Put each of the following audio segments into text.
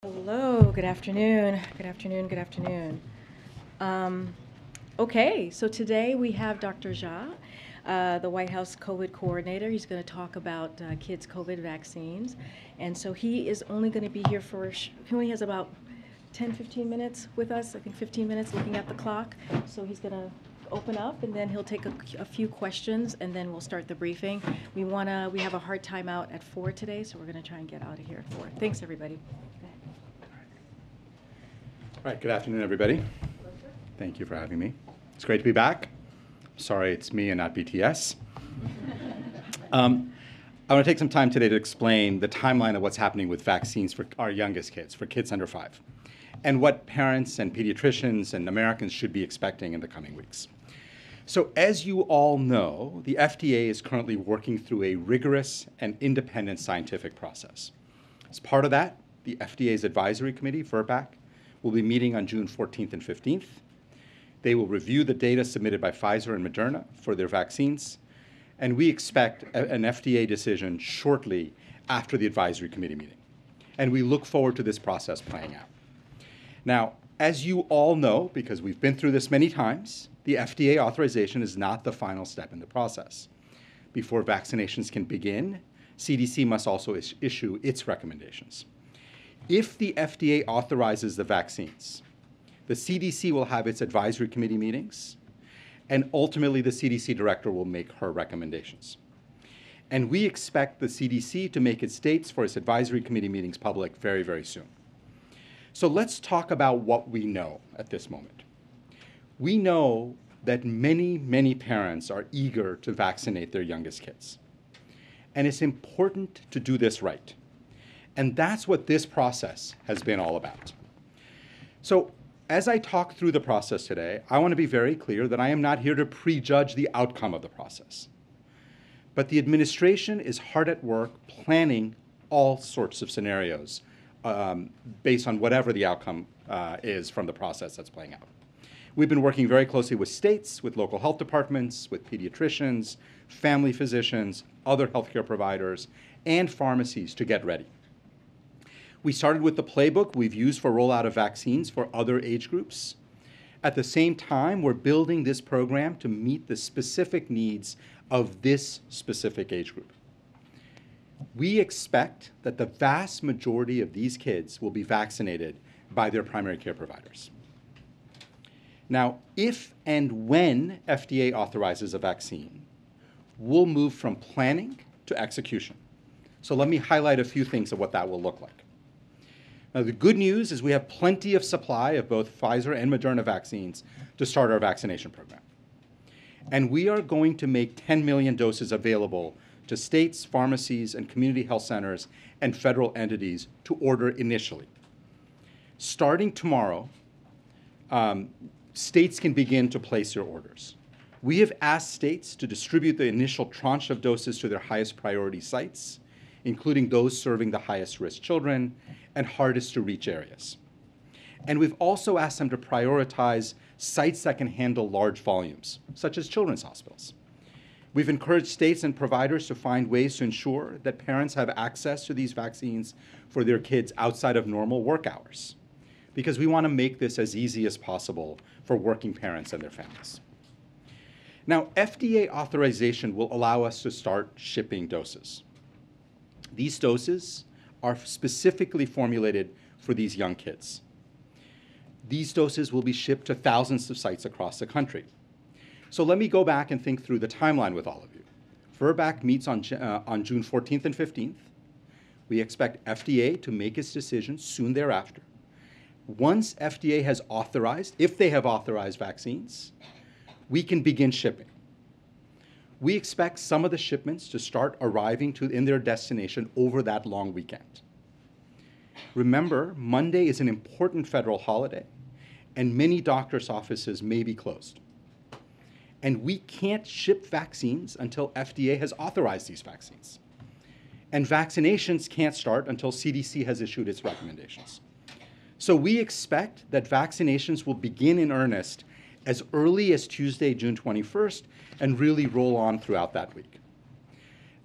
Hello, good afternoon. Good afternoon, good afternoon. Um, okay, so today we have Dr. Jha, the White House COVID coordinator. He's going to talk about kids' COVID vaccines. And so he is only going to be here for, he only has about 10, 15 minutes with us, I think 15 minutes looking at the clock. So he's going to open up and then he'll take a few questions and then we'll start the briefing. We have a hard time out at 4 today, so we're going to try and get out of here at 4. Thanks, everybody. All right, good afternoon, everybody. Thank you for having me. It's great to be back. Sorry it's me and not BTS. I want to take some time today to explain the timeline of what's happening with vaccines for our youngest kids, for kids under 5, and what parents and pediatricians and Americans should be expecting in the coming weeks. So as you all know, the FDA is currently working through a rigorous and independent scientific process. As part of that, the FDA's advisory committee, VRBPAC, will be meeting on June 14th and 15th. They will review the data submitted by Pfizer and Moderna for their vaccines, and we expect an FDA decision shortly after the advisory committee meeting. And we look forward to this process playing out. Now, as you all know, because we've been through this many times, the FDA authorization is not the final step in the process. Before vaccinations can begin, CDC must also issue its recommendations. If the FDA authorizes the vaccines, the CDC will have its advisory committee meetings, and ultimately the CDC director will make her recommendations. And we expect the CDC to make its dates for its advisory committee meetings public very, very soon. So let's talk about what we know at this moment. We know that many, many parents are eager to vaccinate their youngest kids. And it's important to do this right. And that's what this process has been all about. So as I talk through the process today, I want to be very clear that I am not here to prejudge the outcome of the process. But the administration is hard at work planning all sorts of scenarios based on whatever the outcome is from the process that's playing out. We've been working very closely with states, with local health departments, with pediatricians, family physicians, other healthcare providers, and pharmacies to get ready. We started with the playbook we've used for rollout of vaccines for other age groups. At the same time, we're building this program to meet the specific needs of this specific age group. We expect that the vast majority of these kids will be vaccinated by their primary care providers. Now, if and when FDA authorizes a vaccine, we'll move from planning to execution. So let me highlight a few things of what that will look like. Now, the good news is we have plenty of supply of both Pfizer and Moderna vaccines to start our vaccination program. And we are going to make 10 million doses available to states, pharmacies, and community health centers and federal entities to order initially. Starting tomorrow, states can begin to place their orders. We have asked states to distribute the initial tranche of doses to their highest priority sites, including those serving the highest risk children and hardest to reach areas. And we've also asked them to prioritize sites that can handle large volumes, such as children's hospitals. We've encouraged states and providers to find ways to ensure that parents have access to these vaccines for their kids outside of normal work hours, because we want to make this as easy as possible for working parents and their families. Now, FDA authorization will allow us to start shipping doses. These doses are specifically formulated for these young kids. These doses will be shipped to thousands of sites across the country. So let me go back and think through the timeline with all of you. VRBPAC meets on June 14th and 15th. We expect FDA to make its decision soon thereafter. Once FDA has authorized, if they have authorized vaccines, we can begin shipping. We expect some of the shipments to start arriving in their destination over that long weekend. Remember, Monday is an important federal holiday, and many doctors' offices may be closed. And we can't ship vaccines until FDA has authorized these vaccines. And vaccinations can't start until CDC has issued its recommendations. So we expect that vaccinations will begin in earnest as early as Tuesday, June 21st, and really roll on throughout that week.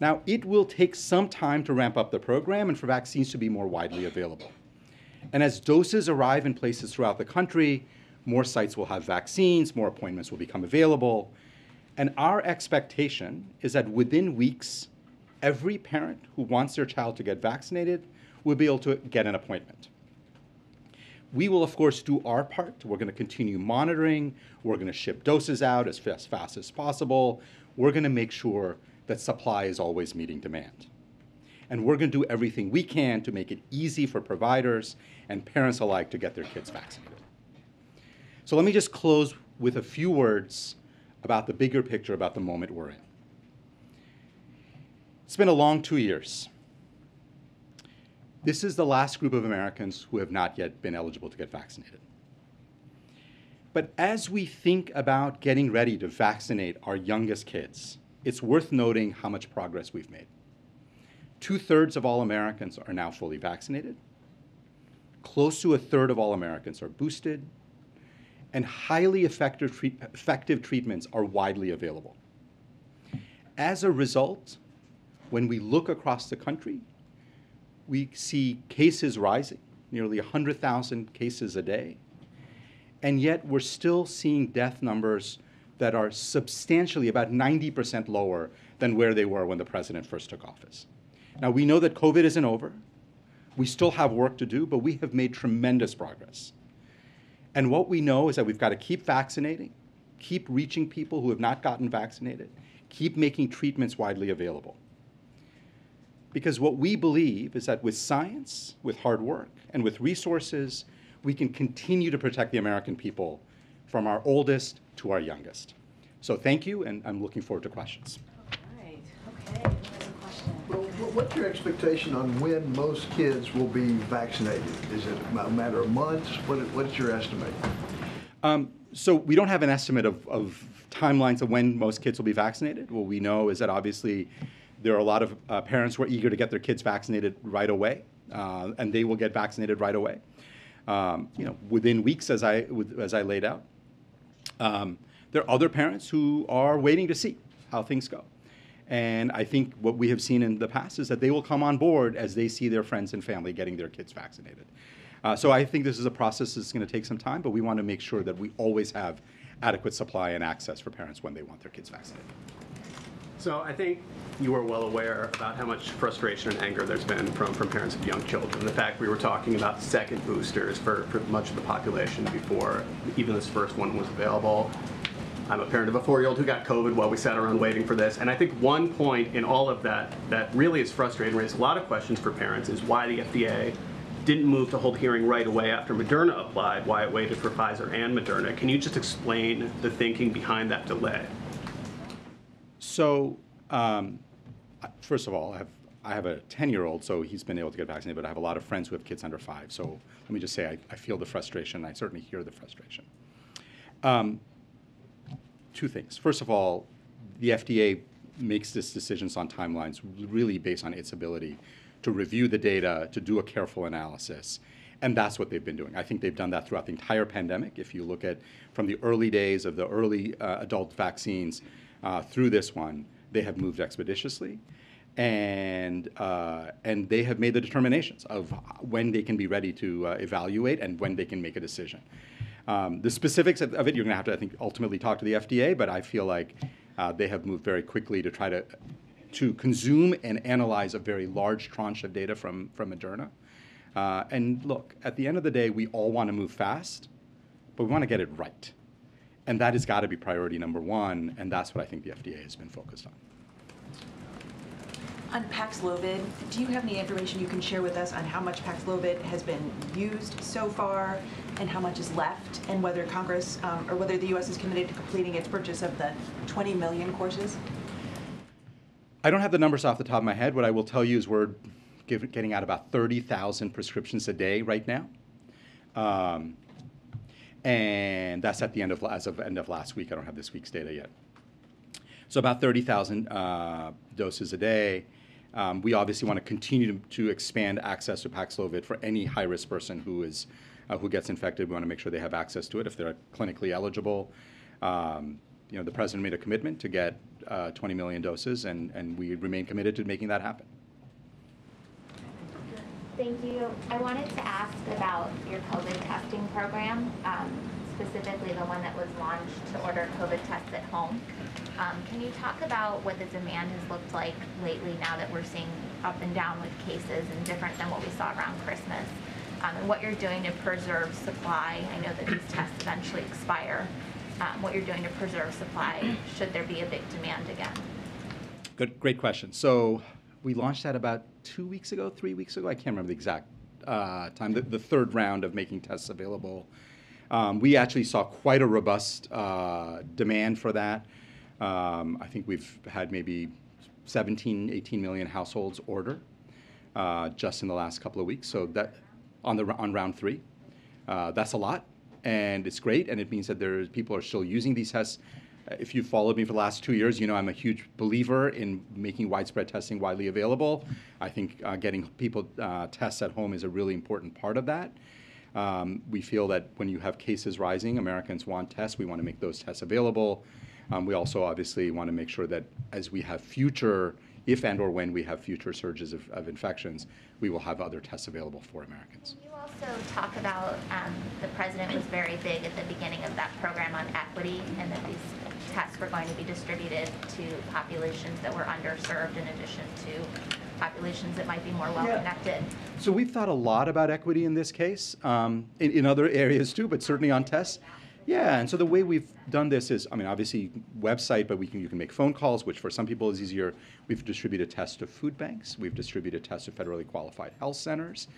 Now, it will take some time to ramp up the program and for vaccines to be more widely available. And as doses arrive in places throughout the country, more sites will have vaccines, more appointments will become available. And our expectation is that within weeks, every parent who wants their child to get vaccinated will be able to get an appointment. We will, of course, do our part. We're going to continue monitoring. We're going to ship doses out as fast as possible. We're going to make sure that supply is always meeting demand. And we're going to do everything we can to make it easy for providers and parents alike to get their kids vaccinated. So let me just close with a few words about the bigger picture, about the moment we're in. It's been a long 2 years. This is the last group of Americans who have not yet been eligible to get vaccinated. But as we think about getting ready to vaccinate our youngest kids, it's worth noting how much progress we've made. 2/3 of all Americans are now fully vaccinated. Close to 1/3 of all Americans are boosted. And highly effective treatments are widely available. As a result, when we look across the country, we see cases rising, nearly 100,000 cases a day. And yet we're still seeing death numbers that are substantially about 90% lower than where they were when the president first took office. Now, we know that COVID isn't over. We still have work to do, but we have made tremendous progress. And what we know is that we've got to keep vaccinating, keep reaching people who have not gotten vaccinated, keep making treatments widely available. Because what we believe is that with science, with hard work, and with resources, we can continue to protect the American people from our oldest to our youngest. So thank you, and I'm looking forward to questions. All right. Okay. Who has a question? Well, what's your expectation on when most kids will be vaccinated? Is it a matter of months? What's your estimate? So we don't have an estimate of timelines of when most kids will be vaccinated. What we know is that obviously there are a lot of parents who are eager to get their kids vaccinated right away, and they will get vaccinated right away. Within weeks, as I laid out. There are other parents who are waiting to see how things go. And I think what we have seen in the past is that they will come on board as they see their friends and family getting their kids vaccinated. So I think this is a process that's going to take some time, but we want to make sure that we always have adequate supply and access for parents when they want their kids vaccinated. So I think you are well aware about how much frustration and anger there's been from parents of young children. The fact we were talking about second boosters for much of the population before even this first one was available. I'm a parent of a 4-year-old who got COVID while we sat around waiting for this. And I think one point in all of that that really is frustrating, raised a lot of questions for parents, is why the FDA didn't move to hold hearing right away after Moderna applied, why it waited for Pfizer and Moderna. Can you just explain the thinking behind that delay? So, first of all, I have a 10-year-old, so he's been able to get vaccinated, but I have a lot of friends who have kids under 5. So let me just say I feel the frustration. I certainly hear the frustration. Two things. First of all, the FDA makes these decisions on timelines really based on its ability to review the data, to do a careful analysis. And that's what they've been doing. I think they've done that throughout the entire pandemic. If you look at from the early days of the early adult vaccines through this one, they have moved expeditiously. And they have made the determinations of when they can be ready to evaluate and when they can make a decision. The specifics of it, you're going to have to, I think, ultimately talk to the FDA, but I feel like they have moved very quickly to try to consume and analyze a very large tranche of data from Moderna. And look, at the end of the day, we all want to move fast, but we want to get it right. And that has got to be priority number one, and that's what I think the FDA has been focused on. On Paxlovid, do you have any information you can share with us on how much Paxlovid has been used so far and how much is left, and whether Congress or whether the U.S. is committed to completing its purchase of the 20 million courses? I don't have the numbers off the top of my head. What I will tell you is we're getting out about 30,000 prescriptions a day right now. And that's at the end of last week. I don't have this week's data yet. So about 30,000 doses a day. We obviously want to continue to expand access to Paxlovid for any high-risk person who gets infected. We want to make sure they have access to it if they're clinically eligible. The president made a commitment to get 20 million doses, and we remain committed to making that happen. Thank you. I wanted to ask about your COVID testing program, specifically the one that was launched to order COVID tests at home. Can you talk about what the demand has looked like lately now that we're seeing up and down with cases and different than what we saw around Christmas? And what you're doing to preserve supply. I know that these tests eventually expire. What you're doing to preserve supply should there be a big demand again. Great question. So we launched that about 2 weeks ago, 3 weeks ago. I can't remember the exact time. The third round of making tests available. We actually saw quite a robust demand for that. I think we've had maybe 17, 18 million households order just in the last couple of weeks. So that on round 3, that's a lot, and it's great, and it means that people are still using these tests. If you've followed me for the last 2 years, you know I'm a huge believer in making widespread testing widely available. I think getting people tests at home is a really important part of that. We feel that when you have cases rising, Americans want tests. We want to make those tests available. We also obviously want to make sure that as we have if and or when we have future surges of infections, we will have other tests available for Americans. Can you also talk about the president was very big at the beginning of that program on equity, and that these tests were going to be distributed to populations that were underserved in addition to populations that might be more well-connected. So we've thought a lot about equity in this case, in other areas too, but certainly on tests. Yeah, and so the way we've done this is, obviously website, but you can make phone calls, which for some people is easier. We've distributed tests to food banks. We've distributed tests to federally qualified health centers.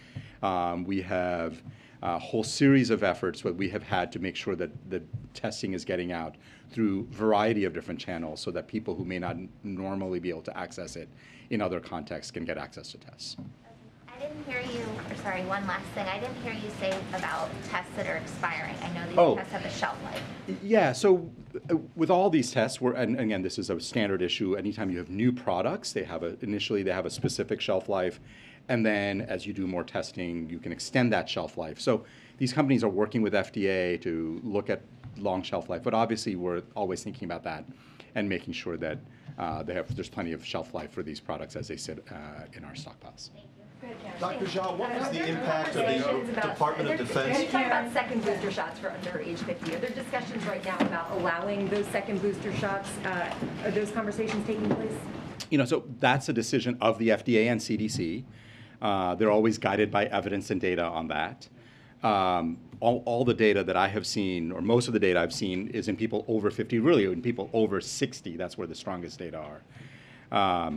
We have a whole series of efforts that we have had to make sure that the testing is getting out through a variety of different channels so that people who may not normally be able to access it in other contexts can get access to tests. I didn't hear you, one last thing. I didn't hear you say about tests that are expiring. I know these tests have a shelf life. Yeah, so with all these tests, and again, this is a standard issue. Anytime you have new products, initially they have a specific shelf life, and then as you do more testing, you can extend that shelf life. So these companies are working with FDA to look at long shelf life, but obviously we're always thinking about that and making sure that there's plenty of shelf life for these products as they sit in our stockpiles. Dr. Jha, what was the impact of the Department of Defense? Can you talk about second booster shots for under age 50? Are there discussions right now about allowing those second booster shots? Are those conversations taking place? So that's a decision of the FDA and CDC. They're always guided by evidence and data on that. All the data that I have seen, or most of the data I've seen, is in people over 50, really in people over 60. That's where the strongest data are.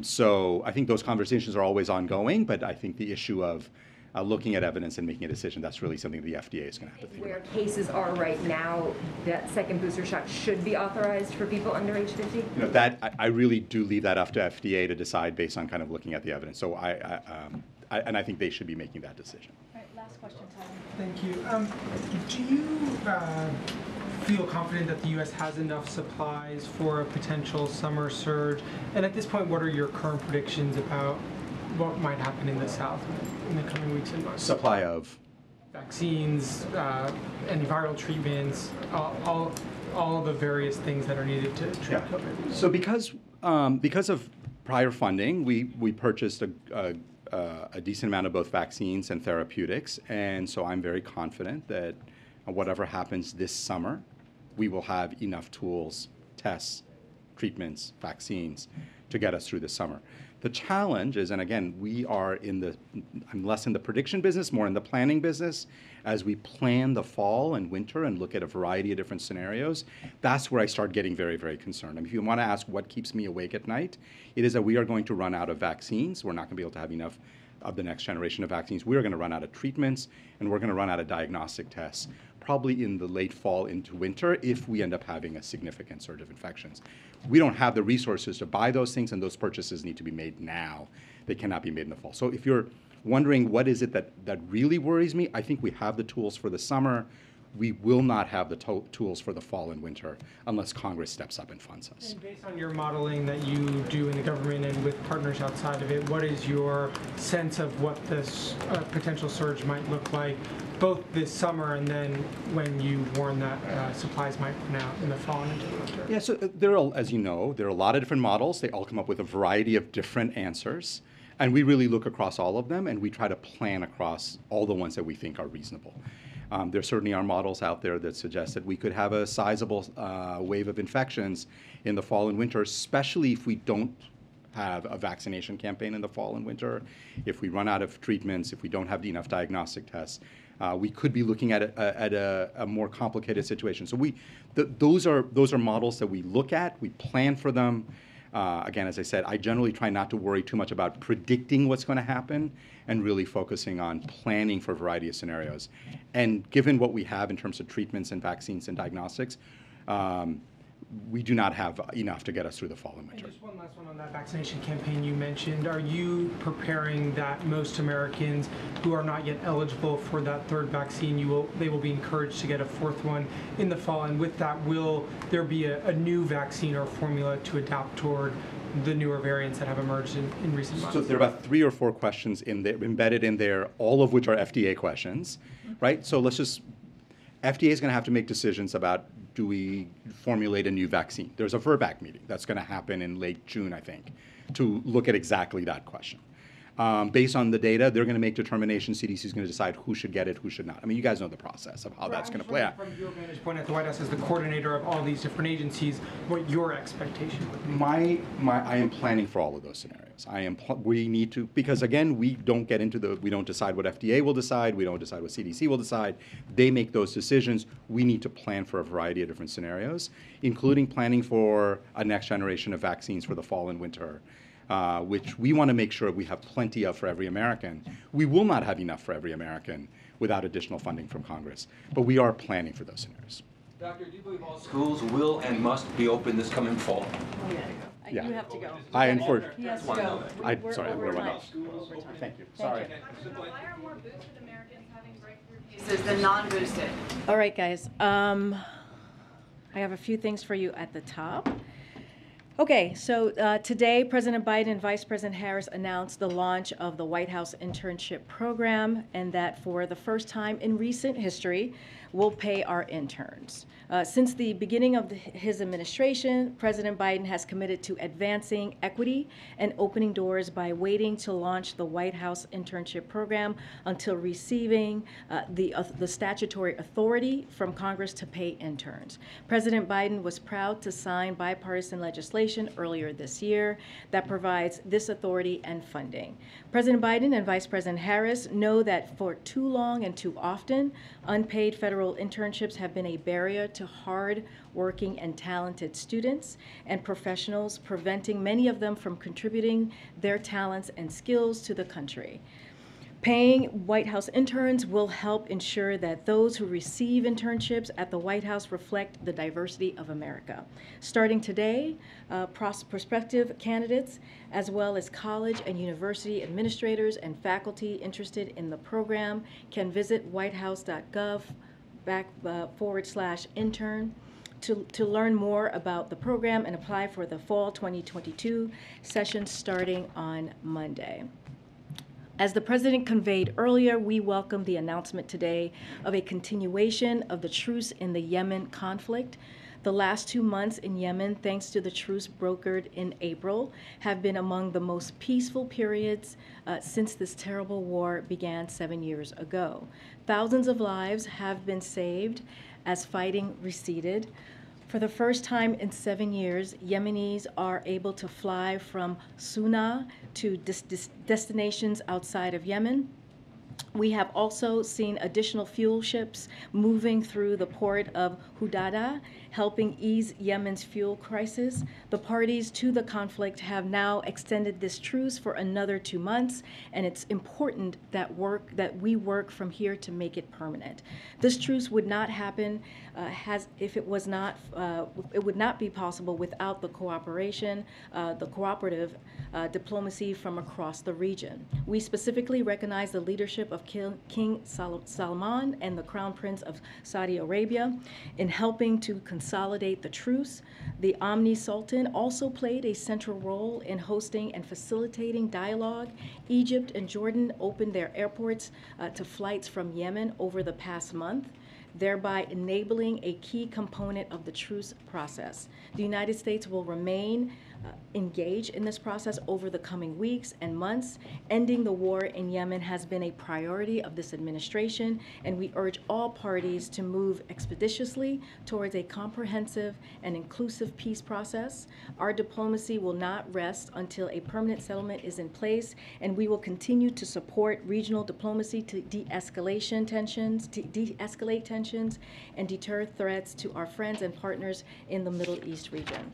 So I think those conversations are always ongoing, but I think the issue of looking at evidence and making a decision, that's really something the FDA is going to have to think Where about. cases are right now, that second booster shot should be authorized for people under age 50? That I really do leave that up to FDA to decide based on kind of looking at the evidence. So I think they should be making that decision. All right, last question, Tyler. Thank you. Do you feel confident that the U.S. has enough supplies for a potential summer surge? And at this point, what are your current predictions about what might happen in the South in the coming weeks and months? Supply of? Vaccines, antiviral treatments, all of the various things that are needed to treat COVID. So because of prior funding, we purchased a decent amount of both vaccines and therapeutics, and so I'm very confident that whatever happens this summer, we will have enough tools, tests, treatments, vaccines to get us through the summer. The challenge is, and again, I'm less in the prediction business, more in the planning business. As we plan the fall and winter and look at a variety of different scenarios, that's where I start getting very, very concerned. If you want to ask what keeps me awake at night, it is that we are going to run out of vaccines. We're not going to be able to have enough of the next generation of vaccines. We're going to run out of treatments, and we're going to run out of diagnostic tests, probably in the late fall into winter if we end up having a significant surge of infections. We don't have the resources to buy those things, and those purchases need to be made now. They cannot be made in the fall. So if you're wondering what is it that really worries me, I think we have the tools for the summer. We will not have the tools for the fall and winter unless Congress steps up and funds us. And based on your modeling that you do in the government and with partners outside of it, what is your sense of what this potential surge might look like, both this summer and then when you warn that supplies might run out in the fall and into the winter? Yeah, so as you know, there are a lot of different models. They all come up with a variety of different answers. And we really look across all of them, and we try to plan across all the ones that we think are reasonable. There certainly are models out there that suggest that we could have a sizable wave of infections in the fall and winter, especially if we don't have a vaccination campaign in the fall and winter, if we run out of treatments, if we don't have enough diagnostic tests. We could be looking at a more complicated situation. So those are models that we look at, we plan for them. Again, as I said, I generally try not to worry too much about predicting what's going to happen and really focusing on planning for a variety of scenarios. And given what we have in terms of treatments and vaccines and diagnostics, we do not have enough to get us through the fall and winter. And just one last one on that vaccination campaign you mentioned. Are you preparing that most Americans who are not yet eligible for that third vaccine, they will be encouraged to get a fourth one in the fall? And with that, will there be a new vaccine or formula to adapt toward the newer variants that have emerged in recent months? So there are about 3 or 4 questions embedded in there, all of which are FDA questions, right? So FDA is going to have to make decisions about, do we formulate a new vaccine? There's a VRBPAC meeting that's going to happen in late June, I think, to look at exactly that question. Based on the data, they're going to make determinations. CDC is going to decide who should get it, who should not. I mean, you guys know the process of how that's going to play out. From your vantage point at the White House as the coordinator of all these different agencies, what your expectation would be? I am planning for all of those scenarios. We need to, because again, we don't decide what FDA will decide. We don't decide what CDC will decide. They make those decisions. We need to plan for a variety of different scenarios, including planning for a next generation of vaccines for the fall and winter, which we want to make sure we have plenty of for every American. We will not have enough for every American without additional funding from Congress, but we are planning for those scenarios. Doctor, do you believe all schools will and must be open this coming fall? Yeah. You have to go. He has to go. Sorry, Over we're time. running. Thank you. Sorry. Why are more boosted Americans having breakthrough cases than non-boosted? All right, guys. I have a few things for you at the top. Okay, so today, President Biden and Vice President Harris announced the launch of the White House Internship Program, and that for the first time in recent history, we'll pay our interns. Since the beginning of his administration, President Biden has committed to advancing equity and opening doors by waiting to launch the White House Internship Program until receiving the statutory authority from Congress to pay interns. President Biden was proud to sign bipartisan legislation earlier this year that provides this authority and funding. President Biden and Vice President Harris know that for too long and too often, unpaid federal internships have been a barrier to hard-working and talented students and professionals, preventing many of them from contributing their talents and skills to the country. Paying White House interns will help ensure that those who receive internships at the White House reflect the diversity of America. Starting today, prospective candidates, as well as college and university administrators and faculty interested in the program, can visit whitehouse.gov/intern to learn more about the program and apply for the fall 2022 session starting on Monday. As the President conveyed earlier, we welcome the announcement today of a continuation of the truce in the Yemen conflict. The last 2 months in Yemen, thanks to the truce brokered in April, have been among the most peaceful periods since this terrible war began 7 years ago. Thousands of lives have been saved as fighting receded. For the first time in 7 years, Yemenis are able to fly from Sana'a to destinations outside of Yemen. We have also seen additional fuel ships moving through the port of Hudada, helping ease Yemen's fuel crisis. The parties to the conflict have now extended this truce for another 2 months, and it's important that we work from here to make it permanent. This truce would not happen it would not be possible without the cooperation, the cooperative diplomacy from across the region. We specifically recognize the leadership of King Salman and the Crown Prince of Saudi Arabia in helping to consolidate the truce. The Omni Sultan also played a central role in hosting and facilitating dialogue. Egypt and Jordan opened their airports to flights from Yemen over the past month, thereby enabling a key component of the truce process. The United States will remain engage in this process over the coming weeks and months. Ending the war in Yemen has been a priority of this administration, and we urge all parties to move expeditiously towards a comprehensive and inclusive peace process. Our diplomacy will not rest until a permanent settlement is in place, and we will continue to support regional diplomacy to de-escalate tensions and deter threats to our friends and partners in the Middle East region.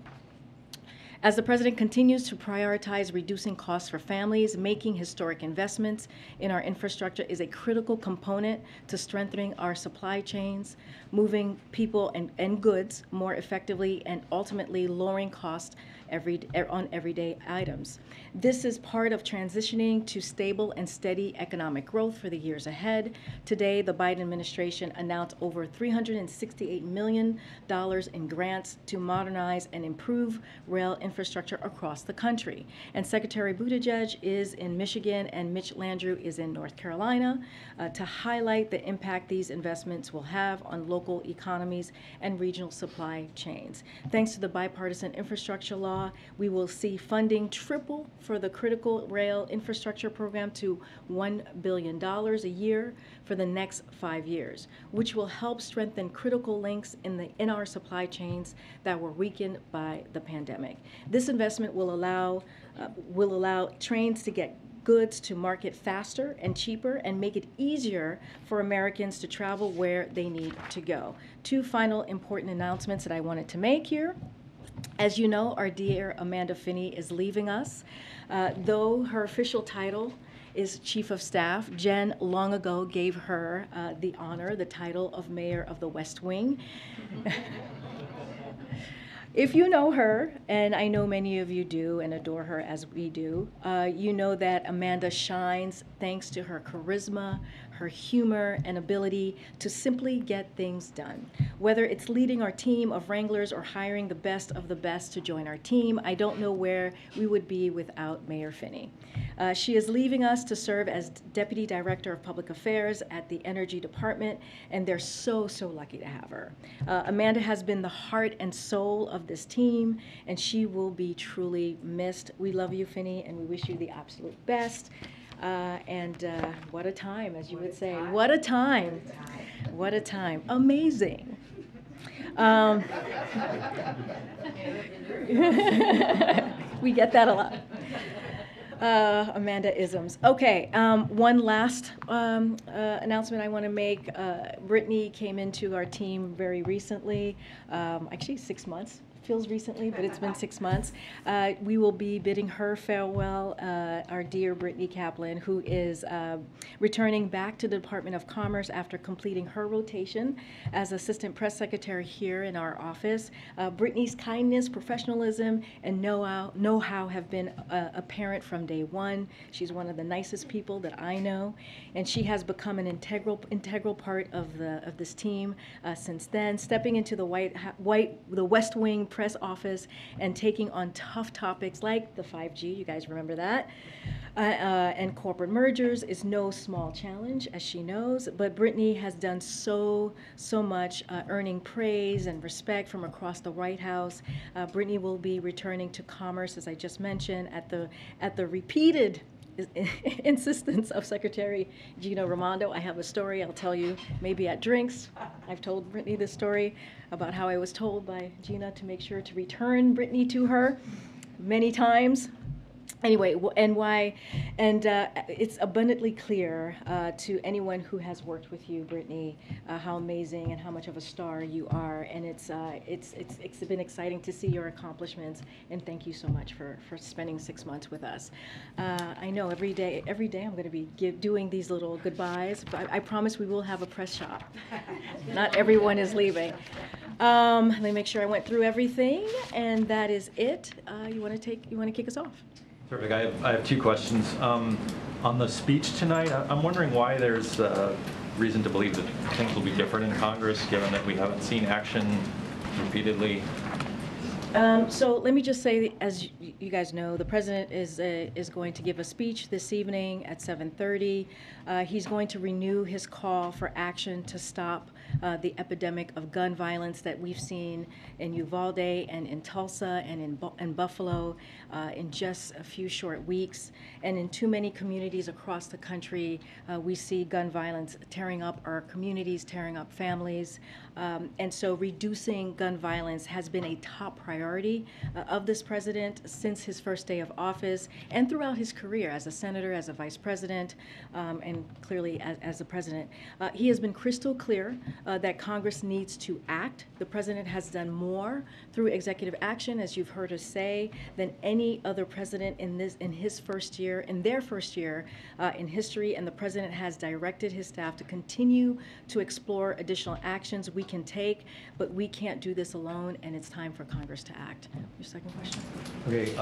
As the President continues to prioritize reducing costs for families, making historic investments in our infrastructure is a critical component to strengthening our supply chains, moving people and goods more effectively, and ultimately lowering costs on everyday items. This is part of transitioning to stable and steady economic growth for the years ahead. Today, the Biden administration announced over $368 million in grants to modernize and improve rail infrastructure across the country. And Secretary Buttigieg is in Michigan and Mitch Landrieu is in North Carolina to highlight the impact these investments will have on local economies and regional supply chains. Thanks to the bipartisan infrastructure law, we will see funding triple for the critical rail infrastructure program to $1 billion a year for the next 5 years, which will help strengthen critical links in our supply chains that were weakened by the pandemic. This investment will allow trains to get goods to market faster and cheaper and make it easier for Americans to travel where they need to go. Two final important announcements that I wanted to make here. As you know, our dear Amanda Finney is leaving us. Though her official title is Chief of Staff, Jen long ago gave her the title of Mayor of the West Wing. If you know her, and I know many of you do and adore her as we do, you know that Amanda shines thanks to her charisma, her humor, and ability to simply get things done. Whether it's leading our team of wranglers or hiring the best of the best to join our team, I don't know where we would be without Mayor Finney. She is leaving us to serve as Deputy Director of Public Affairs at the Energy Department, and they're so, so lucky to have her. Amanda has been the heart and soul of this team, and she will be truly missed. We love you, Finney, and we wish you the absolute best. What a time, as you would say. What a time. What a time. Amazing. We get that a lot. Amanda-isms. Okay, one last announcement I want to make. Brittany came into our team very recently, actually 6 months. Feels recently, but it's been 6 months. We will be bidding her farewell, our dear Brittany Kaplan, who is returning back to the Department of Commerce after completing her rotation as Assistant Press Secretary here in our office. Brittany's kindness, professionalism, and know-how have been apparent from day one. She's one of the nicest people that I know, and she has become an integral part of this team since then, stepping into the West Wing press office and taking on tough topics like the 5G, you guys remember that, and corporate mergers is no small challenge, as she knows, but Brittany has done so much, earning praise and respect from across the White House. Brittany will be returning to Commerce, as I just mentioned, at the repeated insistence of Secretary Gina Raimondo. I have a story I'll tell you maybe at drinks. I've told Brittany this story about how I was told by Gina to make sure to return Brittany to her many times. Anyway, it's abundantly clear to anyone who has worked with you, Brittany, how amazing and how much of a star you are, and it's been exciting to see your accomplishments, and thank you so much for spending 6 months with us. I know every day I'm going to be doing these little goodbyes, but I promise we will have a press shop. Not everyone is leaving. Let me make sure I went through everything, and that is it. You want to kick us off? Perfect. I have two questions. On the speech tonight, I'm wondering why there's reason to believe that things will be different in Congress, given that we haven't seen action repeatedly So let me just say, as you guys know, the president is going to give a speech this evening at 7:30. He's going to renew his call for action to stop the epidemic of gun violence that we've seen in Uvalde and in Tulsa and in Buffalo in just a few short weeks. And in too many communities across the country, we see gun violence tearing up our communities, tearing up families. And so reducing gun violence has been a top priority of this president since his first day of office and throughout his career as a senator, as a vice president, and clearly as a president. He has been crystal clear that Congress needs to act. The president has done more through executive action, as you've heard us say, than any other president in their first year in history, and the president has directed his staff to continue to explore additional actions we can take, but we can't do this alone, and it's time for Congress to act. Your second question? Okay,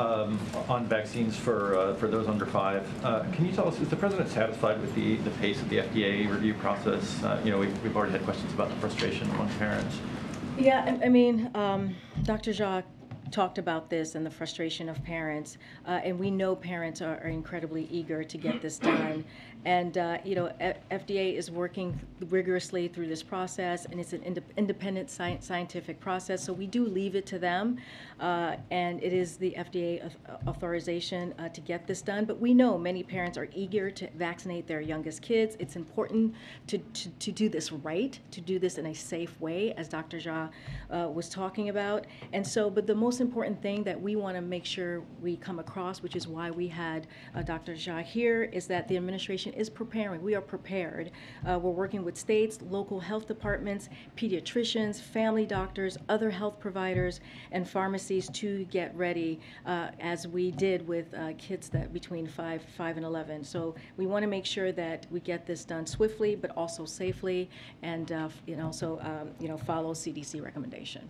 on vaccines for those under 5, can you tell us, is the president satisfied with the pace of the FDA review process? We've already had questions about the frustration among parents. Yeah, I mean, Dr. Jha talked about this and the frustration of parents, and we know parents are incredibly eager to get this done. And FDA is working rigorously through this process, and it's an independent scientific process. So we do leave it to them, and it is the FDA authorization to get this done. But we know many parents are eager to vaccinate their youngest kids. It's important to do this right, to do this in a safe way, as Dr. Jha was talking about. And so, but the most important thing that we want to make sure we come across, which is why we had Dr. Jha here, is that the administration is preparing. We are prepared. We're working with states, local health departments, pediatricians, family doctors, other health providers, and pharmacies to get ready, as we did with kids that between 5 and 11. So we want to make sure that we get this done swiftly, but also safely, and follow CDC recommendation.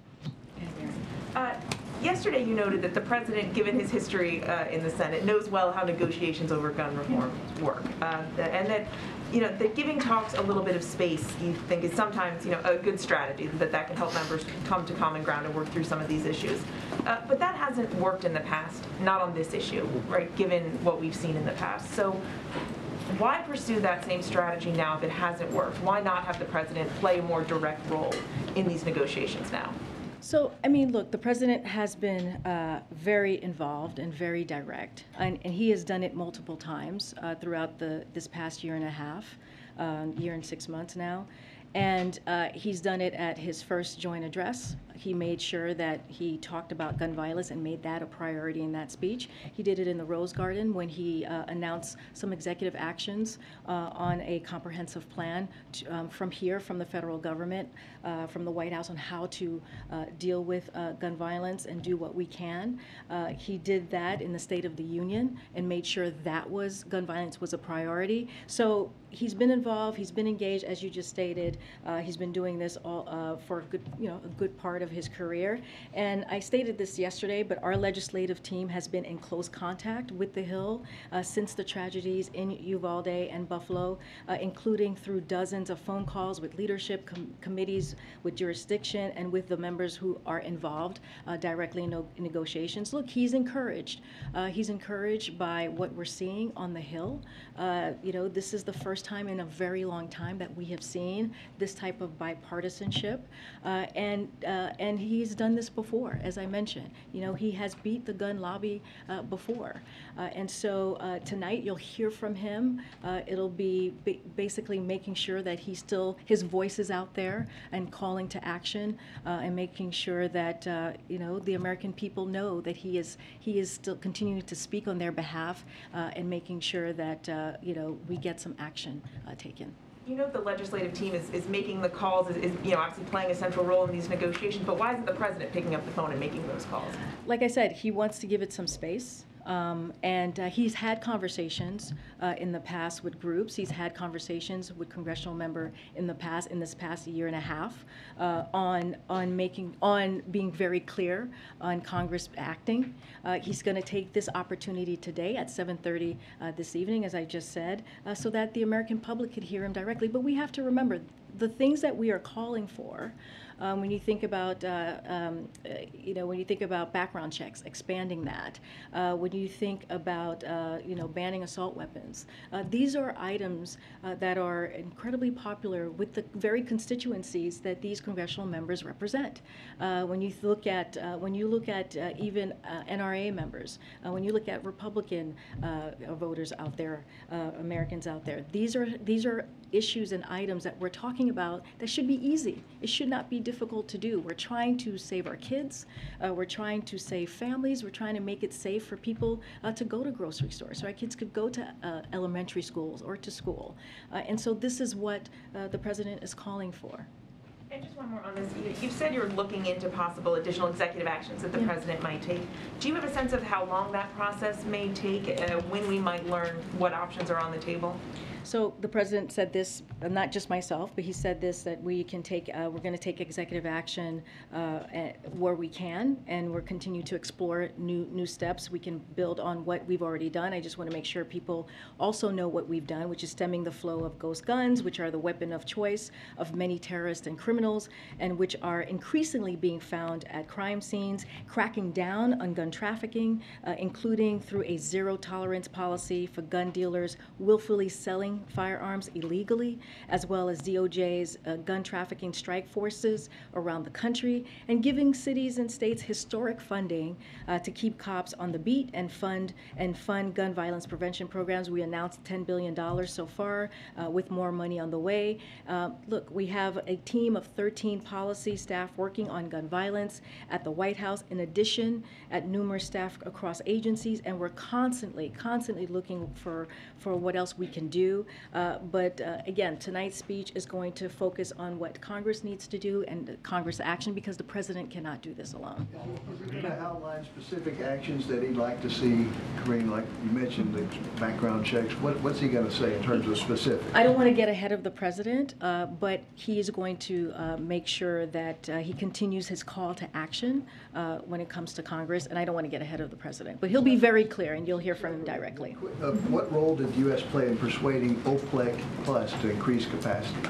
Yesterday you noted that the president, given his history in the Senate, knows well how negotiations over gun reform work, and that giving talks a little bit of space, you think, is sometimes a good strategy, that can help members come to common ground and work through some of these issues. But that hasn't worked in the past, not on this issue, right, given what we've seen in the past. So why pursue that same strategy now if it hasn't worked? Why not have the president play a more direct role in these negotiations now? So, I mean, look, the president has been very involved and very direct, and he has done it multiple times throughout this past year and a half, year and 6 months now. And he's done it at his first joint address. He made sure that he talked about gun violence and made that a priority in that speech. He did it in the Rose Garden when he announced some executive actions on a comprehensive plan from the federal government, from the White House, on how to deal with gun violence and do what we can. He did that in the State of the Union and made sure that gun violence was a priority. So he's been involved, he's been engaged, as you just stated. He's been doing this all for a good part of his career. And I stated this yesterday, but our legislative team has been in close contact with the Hill since the tragedies in Uvalde and Buffalo, including through dozens of phone calls with leadership committees, with jurisdiction, and with the members who are involved directly in negotiations. Look, he's encouraged. He's encouraged by what we're seeing on the Hill. This is the first time in a very long time that we have seen this type of bipartisanship, and he's done this before, as I mentioned. He has beat the gun lobby before, and so tonight you'll hear from him. It'll be basically making sure that his voice is out there and calling to action, and making sure that the American people know that he is still continuing to speak on their behalf, and making sure that we get some action taken. The legislative team is making the calls, is obviously playing a central role in these negotiations, but why isn't the president picking up the phone and making those calls? Like I said, he wants to give it some space. And he's had conversations in the past with groups. He's had conversations with congressional member in this past year and a half, on being very clear on Congress acting. He's going to take this opportunity today at 7:30 this evening, as I just said, so that the American public could hear him directly. But we have to remember, the things that we are calling for, when you think about, when you think about background checks, expanding that, when you think about, banning assault weapons, these are items that are incredibly popular with the very constituencies that these congressional members represent. When you look at even NRA members, when you look at Republican voters out there, Americans out there, these are issues and items that we're talking about that should be easy. It should not be difficult to do. We're trying to save our kids. We're trying to save families. We're trying to make it safe for people to go to grocery stores, so our kids could go to elementary schools or to school. And so this is what the president is calling for. And just one more on this. You've said you're looking into possible additional executive actions that the president might take. Do you have a sense of how long that process may take, when we might learn what options are on the table? So the president said this, not just myself, but he said this, that we can take, we're going to take executive action where we can, and we're continue to explore new steps. We can build on what we've already done. I just want to make sure people also know what we've done, which is stemming the flow of ghost guns, which are the weapon of choice of many terrorists and criminals, and which are increasingly being found at crime scenes, cracking down on gun trafficking, including through a zero-tolerance policy for gun dealers willfully selling firearms illegally, as well as DOJ's gun trafficking strike forces around the country, and giving cities and states historic funding to keep cops on the beat and fund gun violence prevention programs. We announced $10 billion so far, with more money on the way. Look, we have a team of 13 policy staff working on gun violence at the White House, in addition at numerous staff across agencies, and we're constantly looking for what else we can do. But again, tonight's speech is going to focus on what Congress needs to do and Congress action, because the president cannot do this alone. Is he going to outline specific actions that he'd like to see, Karine, like you mentioned, the background checks? What's he going to say in terms of specifics? I don't want to get ahead of the president, but he is going to make sure that he continues his call to action when it comes to Congress, and I don't want to get ahead of the president. But he'll be very clear, and you'll hear from him directly. What role did the U.S. play in persuading OPEC Plus to increase capacity?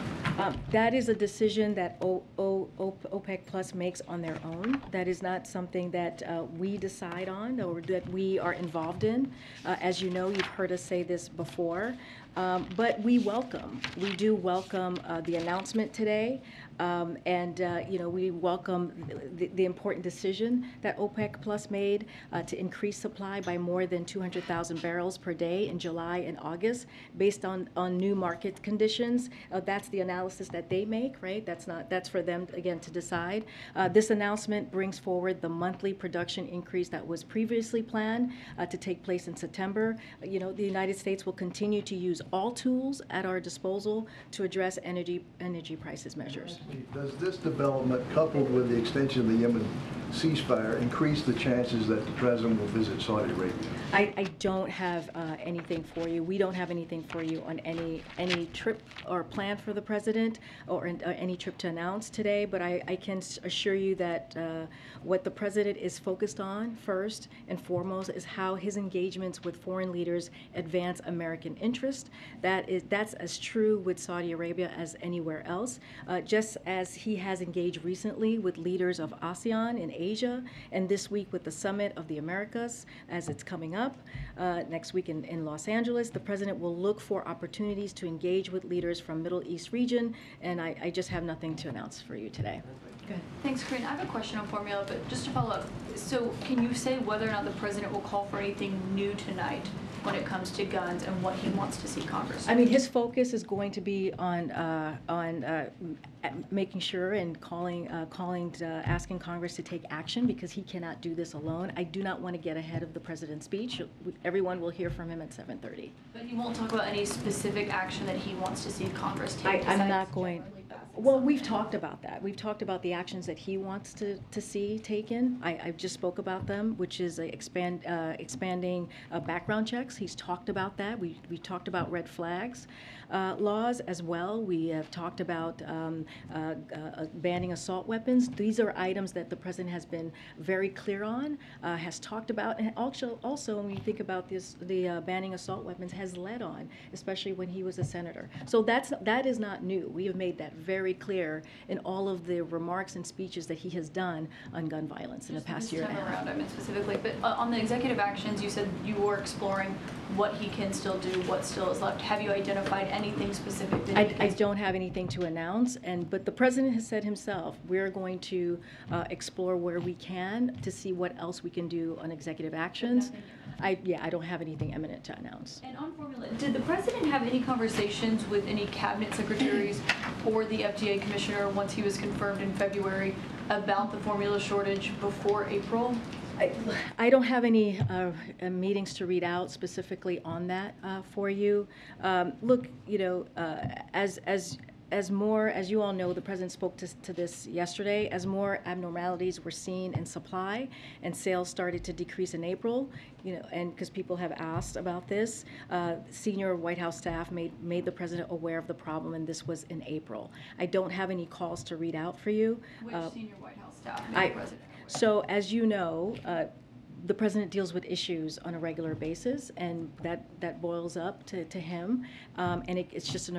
That is a decision that OPEC Plus makes on their own. That is not something that we decide on or that we are involved in. As you know, you've heard us say this before. But we do welcome the announcement today, we welcome the important decision that OPEC Plus made to increase supply by more than 200,000 barrels per day in July and August, based on new market conditions. That's the analysis that they make, right? That's for them, again, to decide. This announcement brings forward the monthly production increase that was previously planned to take place in September. The United States will continue to use all tools at our disposal to address energy prices measures. Does this development, coupled with the extension of the Yemen ceasefire, increase the chances that the president will visit Saudi Arabia? I don't have anything for you. We don't have anything for you on any trip or plan for the president or any trip to announce today, but I can assure you that what the president is focused on first and foremost is how his engagements with foreign leaders advance American interest. That's as true with Saudi Arabia as anywhere else, just as he has engaged recently with leaders of ASEAN in Asia, and this week with the Summit of the Americas as it's coming up next week in Los Angeles. The president will look for opportunities to engage with leaders from Middle East region, and I just have nothing to announce for you today. Go ahead. Thanks, Karine. I have a question on formula, but just to follow up, so can you say whether or not the president will call for anything new tonight when it comes to guns and what he wants to see Congress do? I mean, his focus is going to be on making sure and asking Congress to take action, because he cannot do this alone. I do not want to get ahead of the president's speech. Everyone will hear from him at 7:30. But he won't talk about any specific action that he wants to see Congress take. I'm not going. Well, we've talked about that. We've talked about the actions that he wants to see taken. I just spoke about them, which is expanding background checks. He's talked about that. We talked about red flags laws as well. We have talked about banning assault weapons. These are items that the president has been very clear on, has talked about, and also when you think about this, the banning assault weapons has led on, especially when he was a senator. So that is not new. We have made that very clear in all of the remarks and speeches that he has done on gun violence in the past year and a half. This time around, I meant specifically, but on the executive actions, you said you were exploring what he can still do, what still is left. Have you identified anything specific that I don't have anything to announce, but the president has said himself, we're going to explore where we can to see what else we can do on executive actions. I don't have anything imminent to announce. And on formula, did the president have any conversations with any cabinet secretaries or the FDA commissioner once he was confirmed in February about the formula shortage before April? I don't have any meetings to read out specifically on that for you. Look, as you all know, the president spoke to this yesterday, as more abnormalities were seen in supply and sales started to decrease in April, and because people have asked about this, senior White House staff made the president aware of the problem, and this was in April. I don't have any calls to read out for you. Which senior White House staff made the president aware? So as you know, the president deals with issues on a regular basis, and that boils up to him. And it's just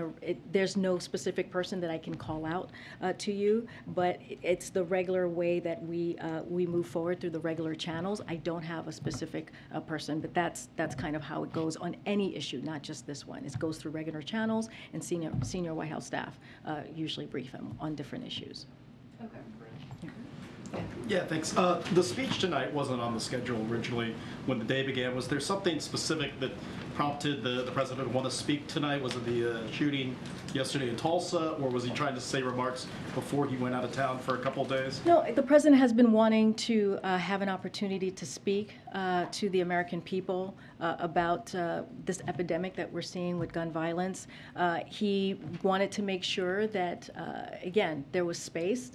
there's no specific person that I can call out to you, but it's the regular way that we move forward through the regular channels. I don't have a specific person, but that's kind of how it goes on any issue, not just this one. It goes through regular channels, and senior White House staff usually brief him on different issues. Okay. Yeah, thanks. The speech tonight wasn't on the schedule originally when the day began. Was there something specific that prompted the president to want to speak tonight? Was it the shooting yesterday in Tulsa, or was he trying to say remarks before he went out of town for a couple of days? No, the president has been wanting to have an opportunity to speak to the American people about this epidemic that we're seeing with gun violence. He wanted to make sure that, again, there was space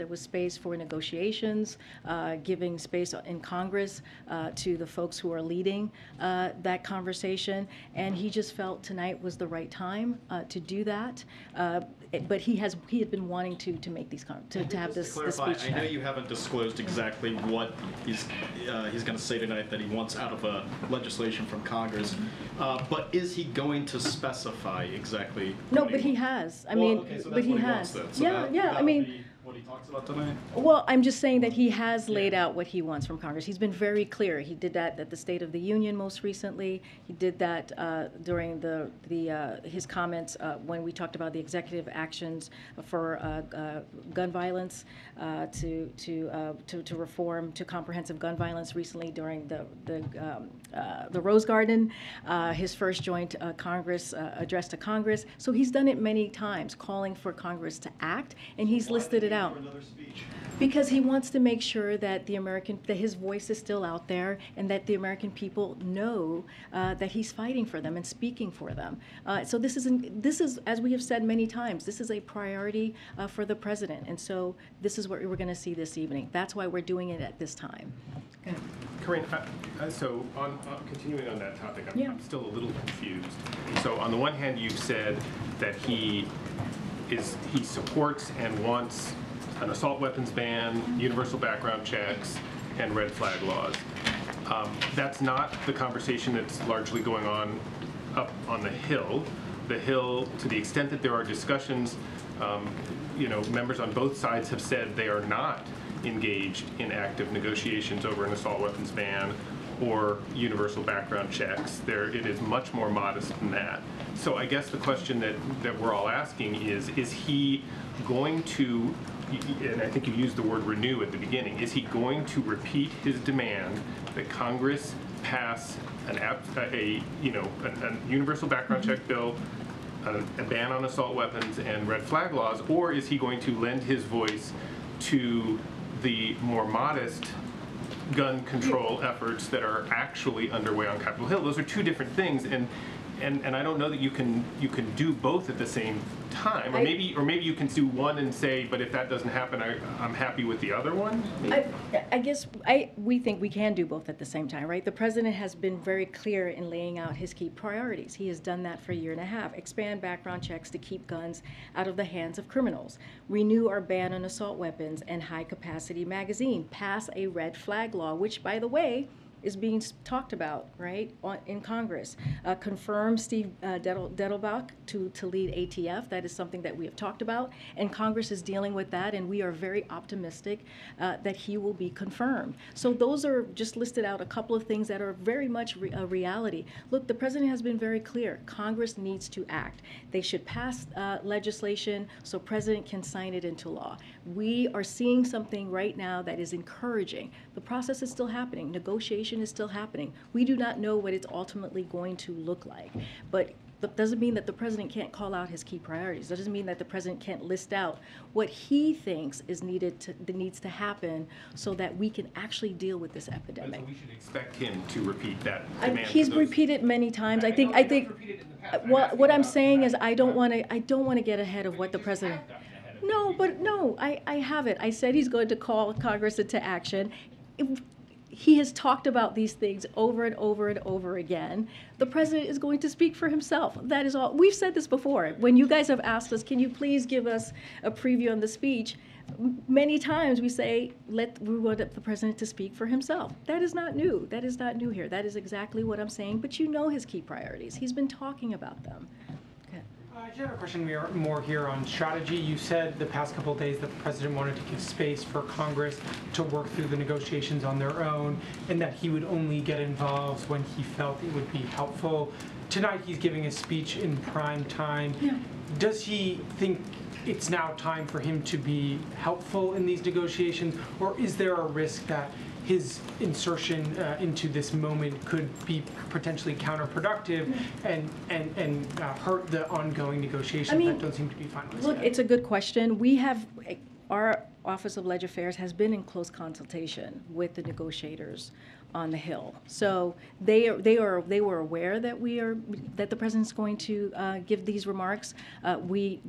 for negotiations, giving space in Congress to the folks who are leading that conversation, and he just felt tonight was the right time to do that. But he had been wanting to make these to have this speech. I know you haven't disclosed exactly what he's going to say tonight that he wants out of legislation from Congress, but is he going to specify exactly? No, but he has. I mean, okay, so but he what has. He wants, so yeah. I mean. What he talks about tonight? Well, I'm just saying that he has laid out what he wants from Congress. He's been very clear. He did that at the State of the Union most recently. He did that during his comments when we talked about the executive actions for gun violence to reform to comprehensive gun violence recently during the Rose Garden, his first joint Congress address to Congress. So he's done it many times, calling for Congress to act, and he's listed it out. Because he wants to make sure that his voice is still out there, and that the American people know that he's fighting for them and speaking for them. So this is, as we have said many times, this is a priority for the president, and so this is what we're going to see this evening. That's why we're doing it at this time. Karine, so continuing on that topic, I'm still a little confused. So on the one hand, you've said that he supports and wants an assault weapons ban, universal background checks, and red flag laws. That's not the conversation that's largely going on up on the Hill. The Hill, to the extent that there are discussions, members on both sides have said they are not engaged in active negotiations over an assault weapons ban or universal background checks. It is much more modest than that. So I guess the question that we're all asking is he going to, and I think you used the word renew at the beginning, is he going to repeat his demand that Congress pass a universal background check bill, a ban on assault weapons and red flag laws, or is he going to lend his voice to the more modest gun control efforts that are actually underway on Capitol Hill? Those are two different things, and and I don't know that you can do both at the same time, or maybe you can do one and say, but if that doesn't happen, I'm happy with the other one. I guess we think we can do both at the same time, right? The president has been very clear in laying out his key priorities. He has done that for a year and a half. Expand background checks to keep guns out of the hands of criminals. Renew our ban on assault weapons and high-capacity magazine. Pass a red flag law, which, by the way, is being talked about, right, in Congress. Confirm Steve Dettelbach to lead ATF. That is something that we have talked about, and Congress is dealing with that, and we are very optimistic that he will be confirmed. So those are just listed out a couple of things that are very much a reality. Look, the president has been very clear. Congress needs to act. They should pass legislation so president can sign it into law. We are seeing something right now that is encouraging. The process is still happening. Negotiation is still happening. We do not know what it's ultimately going to look like, but that doesn't mean that the president can't call out his key priorities. That doesn't mean that the president can't list out what he thinks is needs to happen so that we can actually deal with this epidemic. So we should expect him to repeat that demand. He's repeated many times. I think. What I'm saying is I don't want to get ahead of what the president. No, but no, I haven't. I said he's going to call Congress into action. He has talked about these things over and over and over again. The president is going to speak for himself. That is all. We've said this before. When you guys have asked us, can you please give us a preview on the speech? Many times we say, we want the president to speak for himself. That is not new. That is not new here. That is exactly what I'm saying. But you know his key priorities. He's been talking about them. I do have a question more here on strategy. You said the past couple of days that the president wanted to give space for Congress to work through the negotiations on their own, and that he would only get involved when he felt it would be helpful. Tonight he's giving a speech in prime time. Yeah. Does he think it's now time for him to be helpful in these negotiations, or is there a risk that his insertion into this moment could be potentially counterproductive and hurt the ongoing negotiations that don't seem to be finalized? Look, it's a good question. Our Office of Leg Affairs has been in close consultation with the negotiators on the Hill. So they were aware that the president's going to give these remarks. We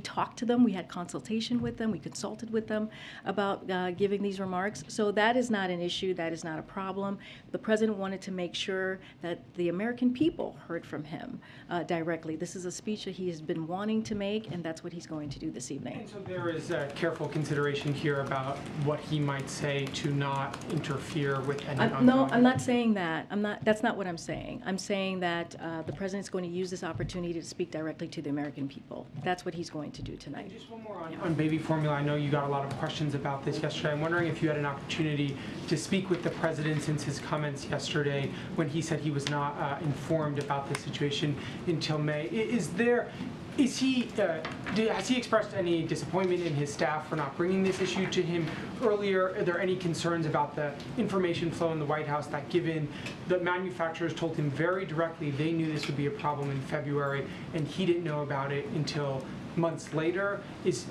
talked to them. We had consultation with them. We consulted with them about giving these remarks. So that is not an issue. That is not a problem. The president wanted to make sure that the American people heard from him directly. This is a speech that he has been wanting to make, and that's what he's going to do this evening. And so there is a careful consideration here about what he might say to not interfere with any No, I'm not saying that. That's not what I'm saying. I'm saying that the president's going to use this opportunity to speak directly to the American people. That's what he's going to do tonight. And just one more on baby formula. I know you got a lot of questions about this yesterday. I'm wondering if you had an opportunity to speak with the president since his comments yesterday when he said he was not informed about the situation until May. Has he expressed any disappointment in his staff for not bringing this issue to him earlier? Are there any concerns about the information flow in the White House that, given the manufacturers told him very directly they knew this would be a problem in February and he didn't know about it until months later?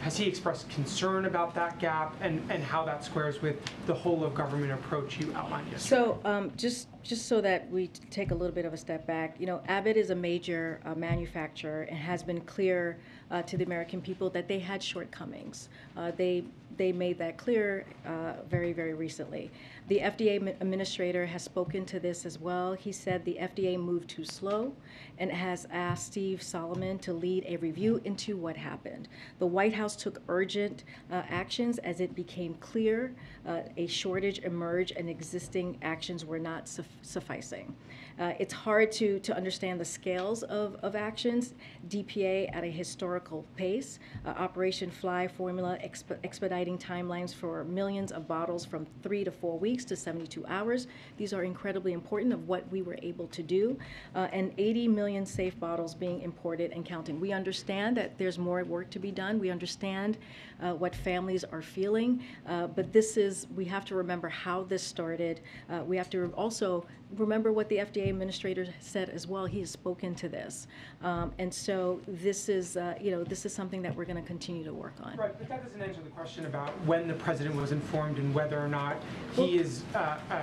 Has he expressed concern about that gap and how that squares with the whole of government approach you outlined yesterday? So just so that we take a little bit of a step back, Abbott is a major manufacturer and has been clear to the American people that they had shortcomings. They made that clear very, very recently. The FDA administrator has spoken to this as well. He said the FDA moved too slow and has asked Steve Solomon to lead a review into what happened. The White House took urgent actions as it became clear a shortage emerged and existing actions were not sufficing. It's hard to understand the scales of actions. DPA at a historical pace, Operation Fly formula expediting timelines for millions of bottles from 3 to 4 weeks to 72 hours. These are incredibly important of what we were able to do. And 80 million safe bottles being imported and counting. We understand that there's more work to be done. We understand what families are feeling, but we have to remember how this started. We have to also remember what the FDA administrator said as well. He has spoken to this, and so this is something that we're going to continue to work on. Right, but that doesn't answer the question about when the president was informed and whether or not he is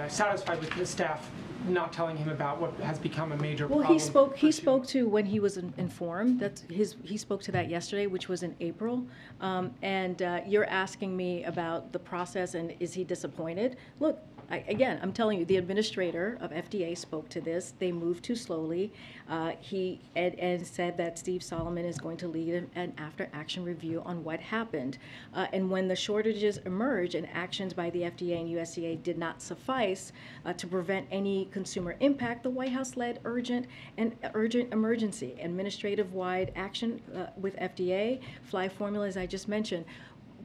satisfied with the staff not telling him about what has become a major Well, problem? he spoke to when he was informed. He spoke to that yesterday, which was in April. You're asking me about the process and is he disappointed? Look, again, I'm telling you, the administrator of FDA spoke to this. They moved too slowly. He said that Steve Solomon is going to lead an after-action review on what happened. And when the shortages emerged and actions by the FDA and USDA did not suffice to prevent any consumer impact, the White House led urgent emergency administrative-wide action with FDA, fly formula, as I just mentioned.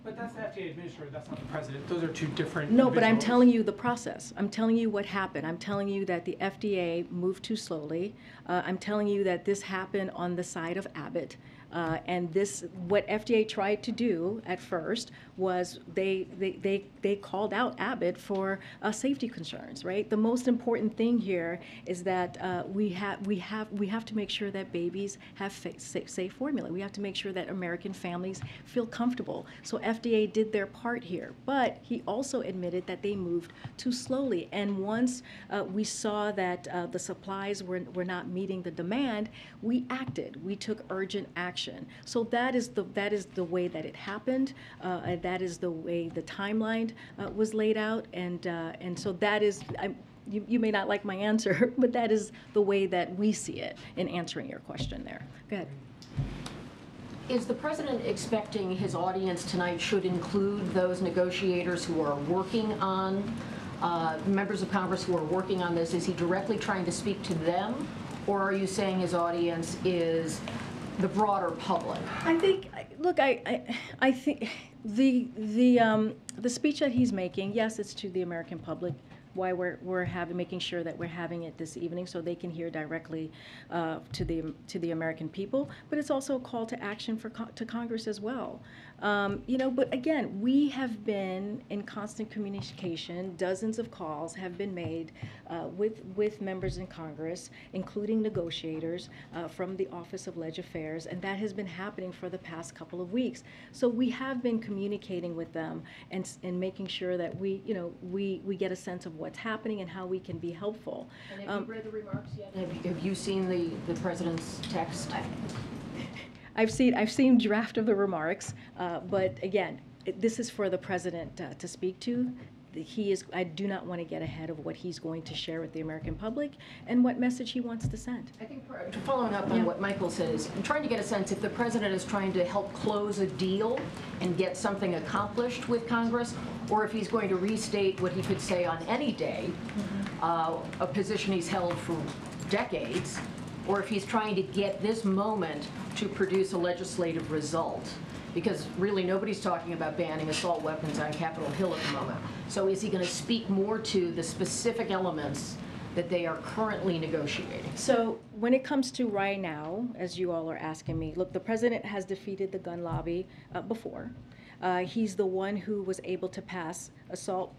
But that's the FDA administrator, that's not the president. Those are two different No, but I'm individuals. telling you the process. I'm telling you what happened. I'm telling you that the FDA moved too slowly. I'm telling you that this happened on the side of Abbott. What FDA tried to do at first was they called out Abbott for safety concerns, right? The most important thing here is that we have to make sure that babies have safe formula. We have to make sure that American families feel comfortable. So FDA did their part here, but he also admitted that they moved too slowly. And once we saw that the supplies were not meeting the demand, we acted. We took urgent action. So that is the way that it happened. That is the way the timeline was laid out, and so that is. You may not like my answer, but that is the way that we see it in answering your question there. Go ahead. Is the president expecting his audience tonight should include those negotiators who are working on, members of Congress who are working on this? Is he directly trying to speak to them, or are you saying his audience is the broader public? I think, look, I think the speech that he's making, yes, it's to the American public. Why we're making sure that we're having it this evening so they can hear directly to the American people. But it's also a call to action to Congress as well. But again, we have been in constant communication. Dozens of calls have been made with members in Congress, including negotiators from the Office of Leg Affairs, and that has been happening for the past couple of weeks. So we have been communicating with them and making sure that we get a sense of what's happening and how we can be helpful. And have you read the remarks yet? Have you seen the president's text? I've seen draft of the remarks, but again, this is for the president to speak to. I do not want to get ahead of what he's going to share with the American public and what message he wants to send. I think following up on what Michael says, I'm trying to get a sense if the president is trying to help close a deal and get something accomplished with Congress, or if he's going to restate what he could say on any day, a position he's held for decades, or if he's trying to get this moment to produce a legislative result. Because really nobody's talking about banning assault weapons on Capitol Hill at the moment. So is he going to speak more to the specific elements that they are currently negotiating? So when it comes to right now, as you all are asking me, look, the president has defeated the gun lobby before. He's the one who was able to pass assault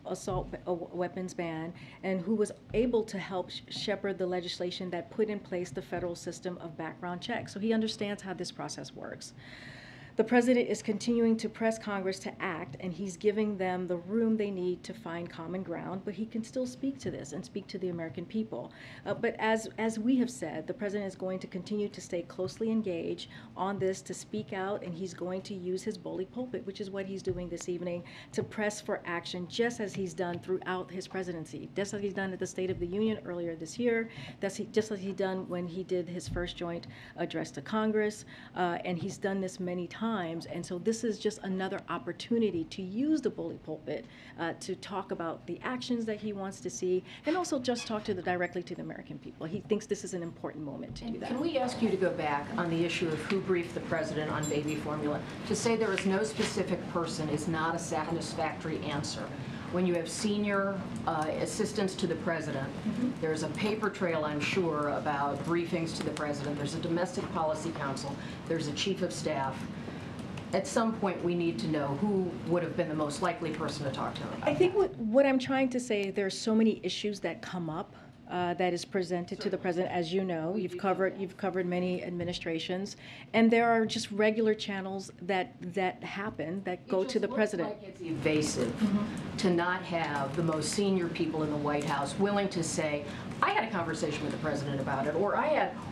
weapons ban and who was able to help shepherd the legislation that put in place the federal system of background checks. So he understands how this process works. The president is continuing to press Congress to act, and he's giving them the room they need to find common ground, but he can still speak to this and speak to the American people. But as we have said, the president is going to continue to stay closely engaged on this, to speak out, and he's going to use his bully pulpit, which is what he's doing this evening, to press for action, just as he's done throughout his presidency, just as he's done at the State of the Union earlier this year, just as he's done when he did his first joint address to Congress, and he's done this many times. And so this is just another opportunity to use the bully pulpit to talk about the actions that he wants to see, and also just talk directly to the American people. He thinks this is an important moment to do that. Can we ask you to go back on the issue of who briefed the president on baby formula? To say there is no specific person is not a satisfactory answer. When you have senior assistants to the president, there's a paper trail, I'm sure, about briefings to the president. There's a domestic policy council. There's a chief of staff. At some point, we need to know who would have been the most likely person to talk to him. I think what I'm trying to say, there's so many issues that come up that is presented to the president. As you know, you've covered many administrations, and there are just regular channels that happen that go to the president. It just looks like it's evasive to not have the most senior people in the White House willing to say, I had a conversation with the president about it, or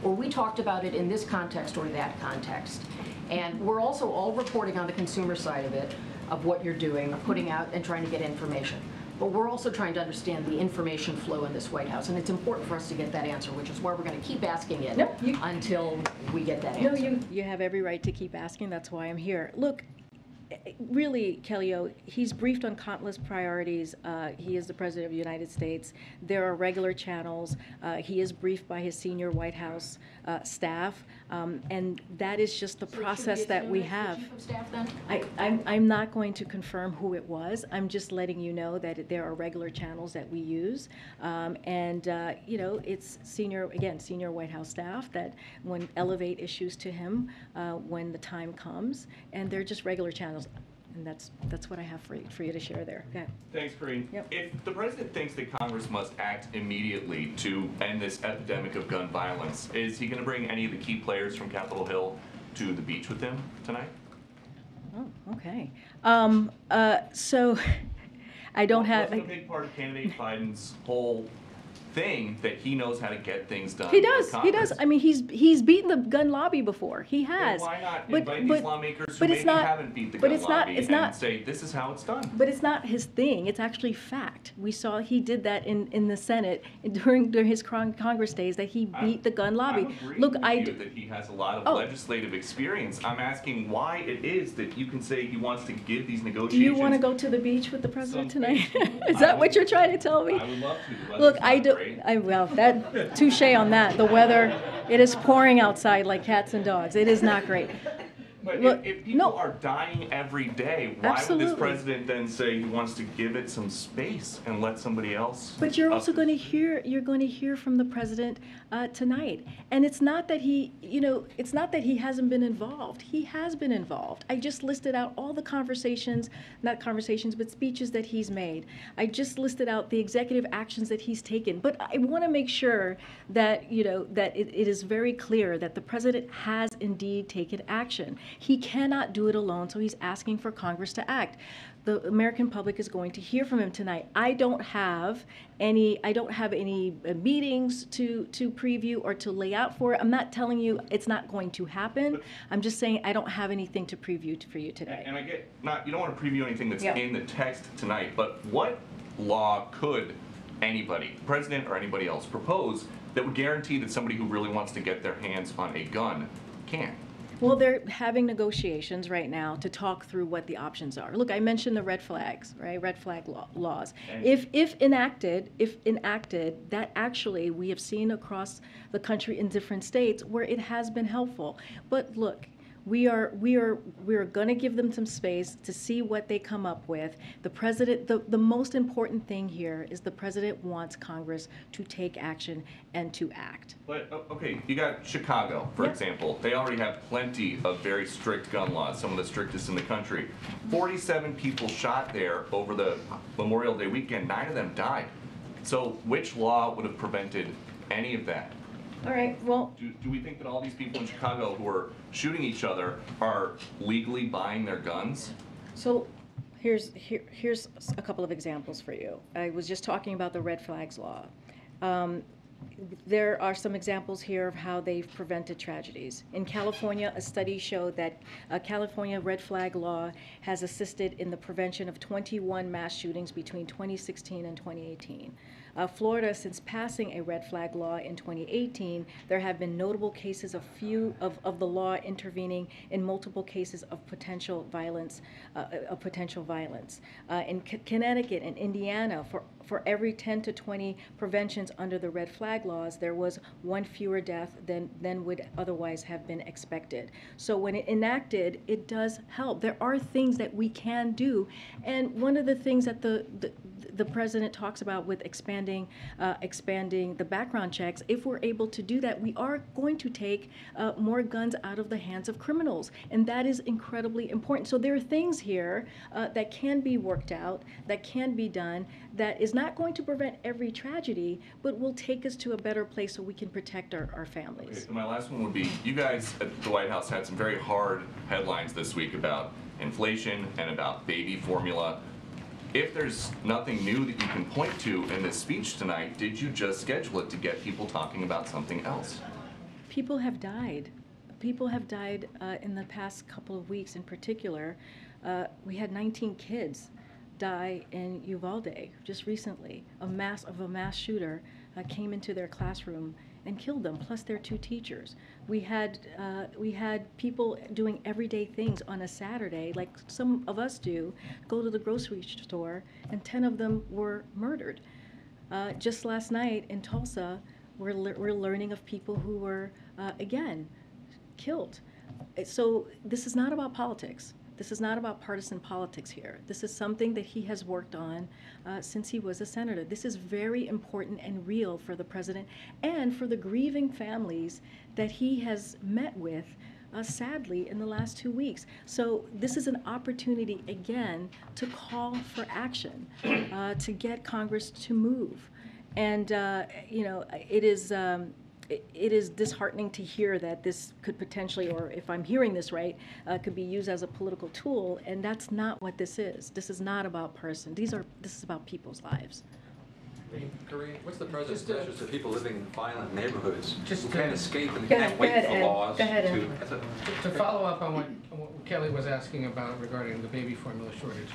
we talked about it in this context or that context. And we're also all reporting on the consumer side of it, of what you're doing, putting out and trying to get information. But we're also trying to understand the information flow in this White House, and it's important for us to get that answer, which is why we're going to keep asking it until we get that answer. No, you have every right to keep asking. That's why I'm here. Look, really, Kellyo, he's briefed on countless priorities. He is the President of the United States. There are regular channels. He is briefed by his senior White House staff, and that is just the process that we have. Chief of Staff, then? I'm not going to confirm who it was. I'm just letting you know that there are regular channels that we use, and you know, it's senior White House staff that when elevate issues to him when the time comes, and they're just regular channels. And that's what I have for you to share there. Okay. Thanks, Karine. Yep. If the president thinks that Congress must act immediately to end this epidemic of gun violence, is he going to bring any of the key players from Capitol Hill to the beach with him tonight? Oh, okay. So I don't have. Wasn't a big part of candidate Biden's whole thing that he knows how to get things done. He does. He does. I mean, he's beaten the gun lobby before. He has. Then why not invite these lawmakers who maybe haven't beat the but gun it's not, lobby it's and not, say this is how it's done? But it's not his thing. It's actually fact. We saw he did that in the Senate during his Congress days, that he beat the gun lobby. Look, I do that he has a lot of legislative experience. I'm asking why it is that you can say he wants to give these negotiations. Do you want to go to the beach with the president tonight? Is that what you're trying to tell me? I would love to. Look, I do. Well, that touche on that. The weather, it is pouring outside like cats and dogs. It is not great. But Look, if people are dying every day, why would this president then say he wants to give it some space and let somebody else? But you're also going to hear from the president tonight. And it's not that it's not that he hasn't been involved. He has been involved. I just listed out all the not conversations, but speeches that he's made. I just listed out the executive actions that he's taken. But I want to make sure that, that it is very clear that the president has indeed taken action. He cannot do it alone, so he's asking for Congress to act. The American public is going to hear from him tonight. I don't have any meetings to preview or to lay out for it. I'm not telling you it's not going to happen. I'm just saying I don't have anything to preview for you today. And I get, you don't want to preview anything that's in the text tonight, but what law could anybody, president or anybody else, propose that would guarantee that somebody who really wants to get their hands on a gun can? Well, they're having negotiations right now to talk through what the options are. Look, I mentioned the red flags, right? Red flag laws. If enacted, that actually we have seen across the country in different states where it has been helpful. But look, we are going to give them some space to see what they come up with. The president, the most important thing here is the president wants Congress to take action and to act. But, okay, you got Chicago, for example. They already have plenty of very strict gun laws, some of the strictest in the country. 47 people shot there over the Memorial Day weekend. 9 of them died. So which law would have prevented any of that? All right, well... Do we think that all these people in Chicago who are shooting each other are legally buying their guns? So here's a couple of examples for you. I was just talking about the red flags law. There are some examples here of how they've prevented tragedies. In California, a study showed that California red flag law has assisted in the prevention of 21 mass shootings between 2016 and 2018. Florida, since passing a red flag law in 2018, there have been notable cases of the law intervening in multiple cases of potential violence. In Connecticut and Indiana, for every 10 to 20 preventions under the red flag laws, there was one fewer death than would otherwise have been expected. So when it enacted, it does help. There are things that we can do, and one of the things that the president talks about with expanding the background checks, if we're able to do that, we are going to take more guns out of the hands of criminals, and that is incredibly important. So there are things here that can be worked out, that can be done, that is not going to prevent every tragedy, but will take us to a better place so we can protect our families. Okay, so my last one would be, you guys at the White House had some very hard headlines this week about inflation and about baby formula. If there's nothing new that you can point to in this speech tonight, did you just schedule it to get people talking about something else? People have died. People have died in the past couple of weeks in particular. We had 19 kids die in Uvalde just recently. A mass shooter came into their classroom and killed them, plus their 2 teachers. We had people doing everyday things on a Saturday, like some of us do, go to the grocery store, and 10 of them were murdered. Just last night in Tulsa, we're learning of people who were, again, killed. So this is not about politics. This is not about partisan politics here. This is something that he has worked on since he was a senator. This is very important and real for the president and for the grieving families that he has met with, sadly, in the last 2 weeks. So this is an opportunity, again, to call for action, to get Congress to move. And, you know, it is disheartening to hear that this could potentially, or if I'm hearing this right, could be used as a political tool, and that's not what this is. This is not about person. This is about people's lives. Karine, what's the president's message to people living in violent neighborhoods who Just can't escape and Go can't ahead, wait go ahead, for Ed. laws Go ahead, to... To follow up on what Kelly was asking about regarding the baby formula shortage,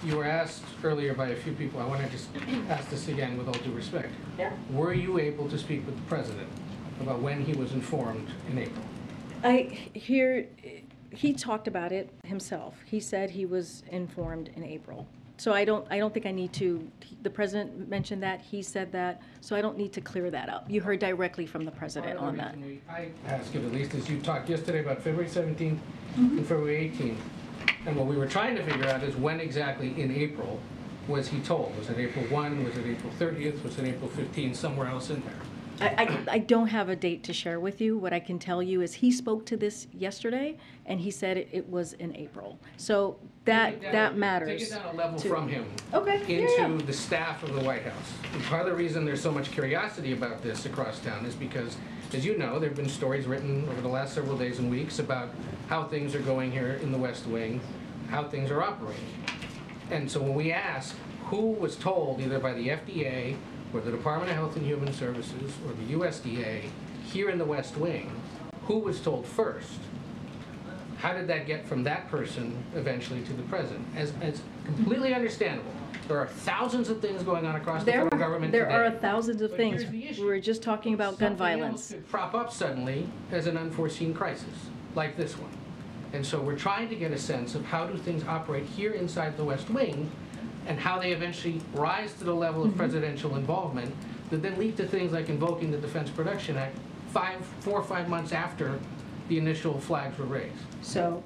you were asked earlier by a few people, I want to just ask this again with all due respect. Yeah. Were you able to speak with the president about when he was informed in April? He talked about it himself. He said he was informed in April. So I don't think I need to, the president mentioned that, he said that, so I don't need to clear that up. You heard directly from the president on that. I asked it at least as you talked yesterday about February 17th and February 18th. And what we were trying to figure out is when exactly in April was he told? Was it April 1? Was it April 30th? Was it April 15th? Somewhere else in there? I don't have a date to share with you. What I can tell you is he spoke to this yesterday, and he said it was in April. So that matters. Take it down a level from him into the staff of the White House. And part of the reason there's so much curiosity about this across town is because, as you know, there have been stories written over the last several days and weeks about how things are going here in the West Wing, how things are operating. And so when we ask who was told, either by the FDA or the Department of Health and Human Services or the USDA here in the West Wing, who was told first? How did that get from that person eventually to the president? As completely understandable. There are thousands of things going on across the federal government today. There are thousands of things. We were just talking about gun violence. Something else could prop up suddenly as an unforeseen crisis, like this one. And so we're trying to get a sense of how do things operate here inside the West Wing, and how they eventually rise to the level of presidential involvement that then lead to things like invoking the Defense Production Act 4 or 5 months after the initial flags were raised. So,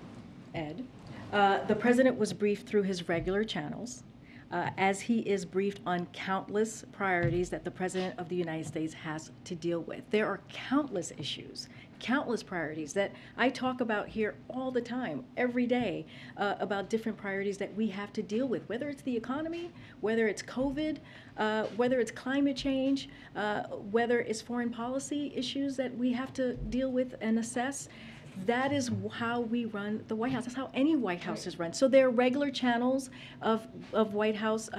Ed, the president was briefed through his regular channels, as he is briefed on countless priorities that the President of the United States has to deal with. There are countless issues, countless priorities that I talk about here all the time, every day, about different priorities that we have to deal with, whether it's the economy, whether it's COVID, whether it's climate change, whether it's foreign policy issues that we have to deal with and assess. That is how we run the White House. That's how any White House is run. So there are regular channels of White House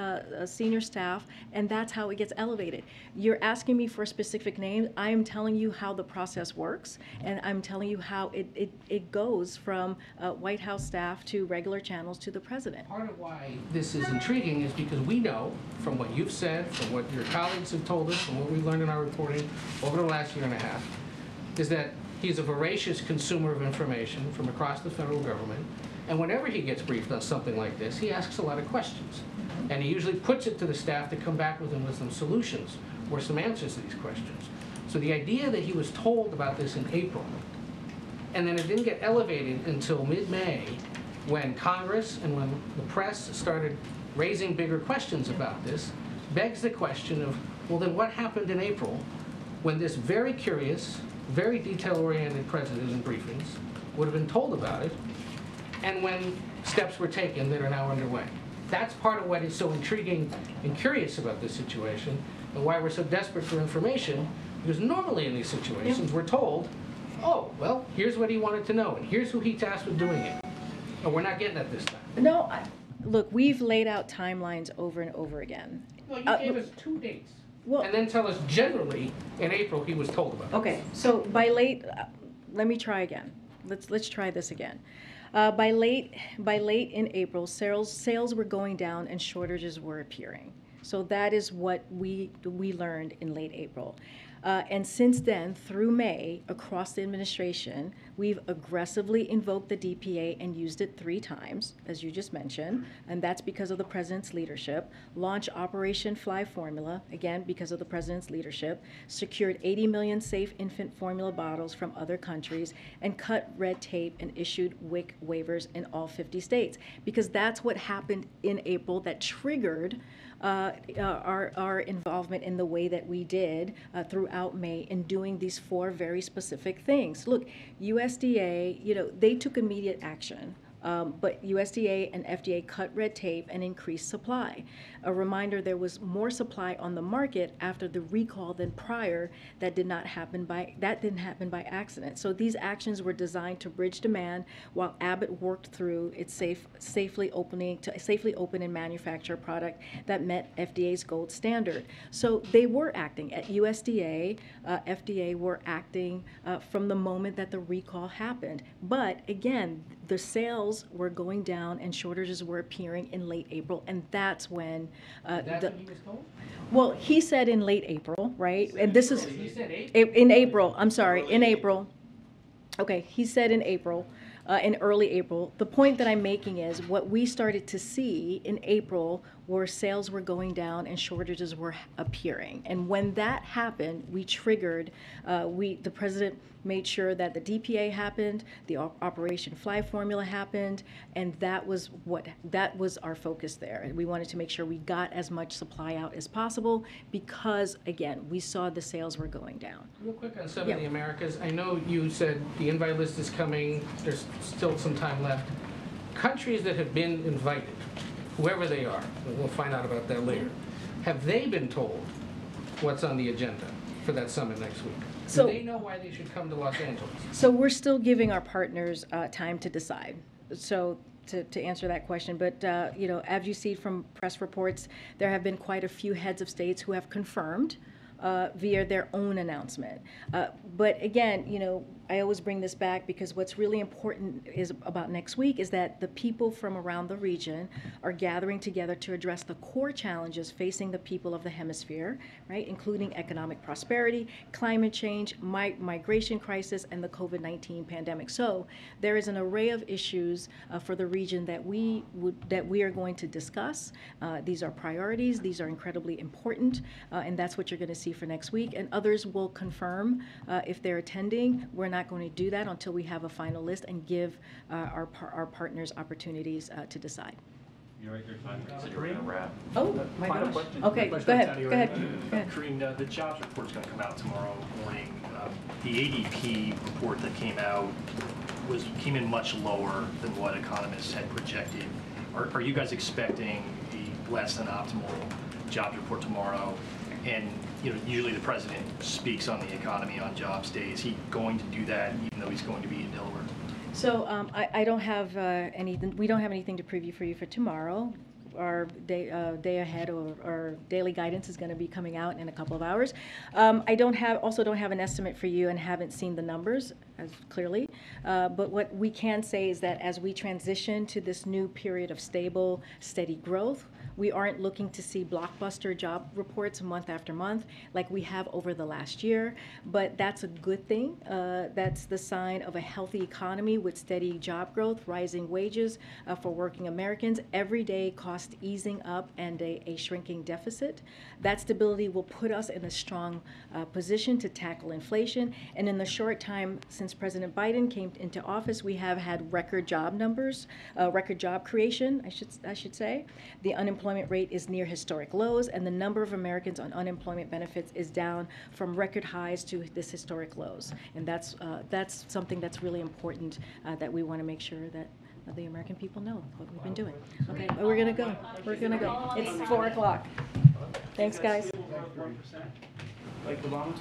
senior staff, and that's how it gets elevated. You're asking me for a specific name. I am telling you how the process works, and I'm telling you how it goes from White House staff to regular channels to the president. Part of why this is intriguing is because we know from what you've said, from what your colleagues have told us, from what we've learned in our reporting over the last year and a half, is that he's a voracious consumer of information from across the federal government, and whenever he gets briefed on something like this, he asks a lot of questions. And he usually puts it to the staff to come back with him with some solutions or some answers to these questions. So the idea that he was told about this in April, and then it didn't get elevated until mid-May, when Congress and when the press started raising bigger questions about this, begs the question of, well, then what happened in April when this very curious, very detail-oriented president in briefings would have been told about it, and when steps were taken that are now underway? That's part of what is so intriguing and curious about this situation, and why we're so desperate for information, because normally in these situations, we're told, oh, well, here's what he wanted to know, and here's who he tasked with doing it. But we're not getting that this time. No, look, we've laid out timelines over and over again. Well, you gave us 2 dates. And then tell us generally in April he was told about it. Okay, so by late, let me try again. Let's try this again. By late in April, sales were going down and shortages were appearing. So that is what we learned in late April. And since then, through May, across the administration, we've aggressively invoked the DPA and used it 3 times, as you just mentioned, and that's because of the president's leadership. Launched Operation Fly Formula, again, because of the president's leadership. Secured 80 million safe infant formula bottles from other countries, and cut red tape and issued WIC waivers in all 50 states. Because that's what happened in April that triggered our involvement in the way that we did throughout May in doing these 4 very specific things. Look, USDA, they took immediate action. But USDA and FDA cut red tape and increased supply. A reminder, there was more supply on the market after the recall than prior. That didn't happen by accident. So these actions were designed to bridge demand while Abbott worked through its safely open and manufacture a product that met FDA's gold standard. So they were acting at USDA, FDA were acting from the moment that the recall happened. But again, the sales were going down and shortages were appearing in late April, and that's when That's what he was told? well, he said in late April, right? And this is He said April. in April. I'm sorry, in April. Okay, he said in April, in early April. The point that I'm making is what we started to see in April were sales were going down and shortages were appearing. And when that happened, we triggered, the president made sure that the DPA happened, the Operation Fly Formula happened, and that was our focus there. We wanted to make sure we got as much supply out as possible because, again, we saw the sales were going down. Real quick on some of the Americas, I know you said the invite list is coming, there's still some time left. Countries that have been invited, whoever they are, we'll find out about that later, have they been told what's on the agenda for that summit next week? Do they know why they should come to Los Angeles? So we're still giving our partners time to decide. So to answer that question, but as you see from press reports, there have been quite a few heads of states who have confirmed via their own announcement. But again, I always bring this back because what's really important about next week is that the people from around the region are gathering together to address the core challenges facing the people of the hemisphere, right, including economic prosperity, climate change, migration crisis, and the COVID-19 pandemic. So there is an array of issues for the region that we are going to discuss. These are priorities. These are incredibly important, and that's what you're going to see for next week. And others will confirm if they're attending. We're not going to do that until we have a final list and give our partners opportunities to decide. You're right, your time. You said you were going to wrap. Oh, my Final gosh. question. Okay, go ahead. Karine, the jobs report's going to come out tomorrow morning. The ADP report that came out came in much lower than what economists had projected. Are you guys expecting a less than optimal jobs report tomorrow? And usually the president speaks on the economy on jobs day. Is he going to do that, even though he's going to be in Delaware? So I don't have anything. We don't have anything to preview for you for tomorrow. Our day ahead or daily guidance is going to be coming out in a couple of hours. I don't have an estimate for you and haven't seen the numbers as clearly. But what we can say is that as we transition to this new period of stable, steady growth, we aren't looking to see blockbuster job reports month after month like we have over the last year, but that's a good thing. That's the sign of a healthy economy with steady job growth, rising wages for working Americans, everyday cost easing up, and a shrinking deficit. That stability will put us in a strong position to tackle inflation. And in the short time since since President Biden came into office, we have had record job numbers, record job creation, I should say. The unemployment rate is near historic lows, and the number of Americans on unemployment benefits is down from record highs to this historic lows. And that's something that's really important that we want to make sure that the American people know what we've been doing. Okay, but we're gonna go. We're gonna go. It's 4 o'clock. Thanks, guys. Like Obama?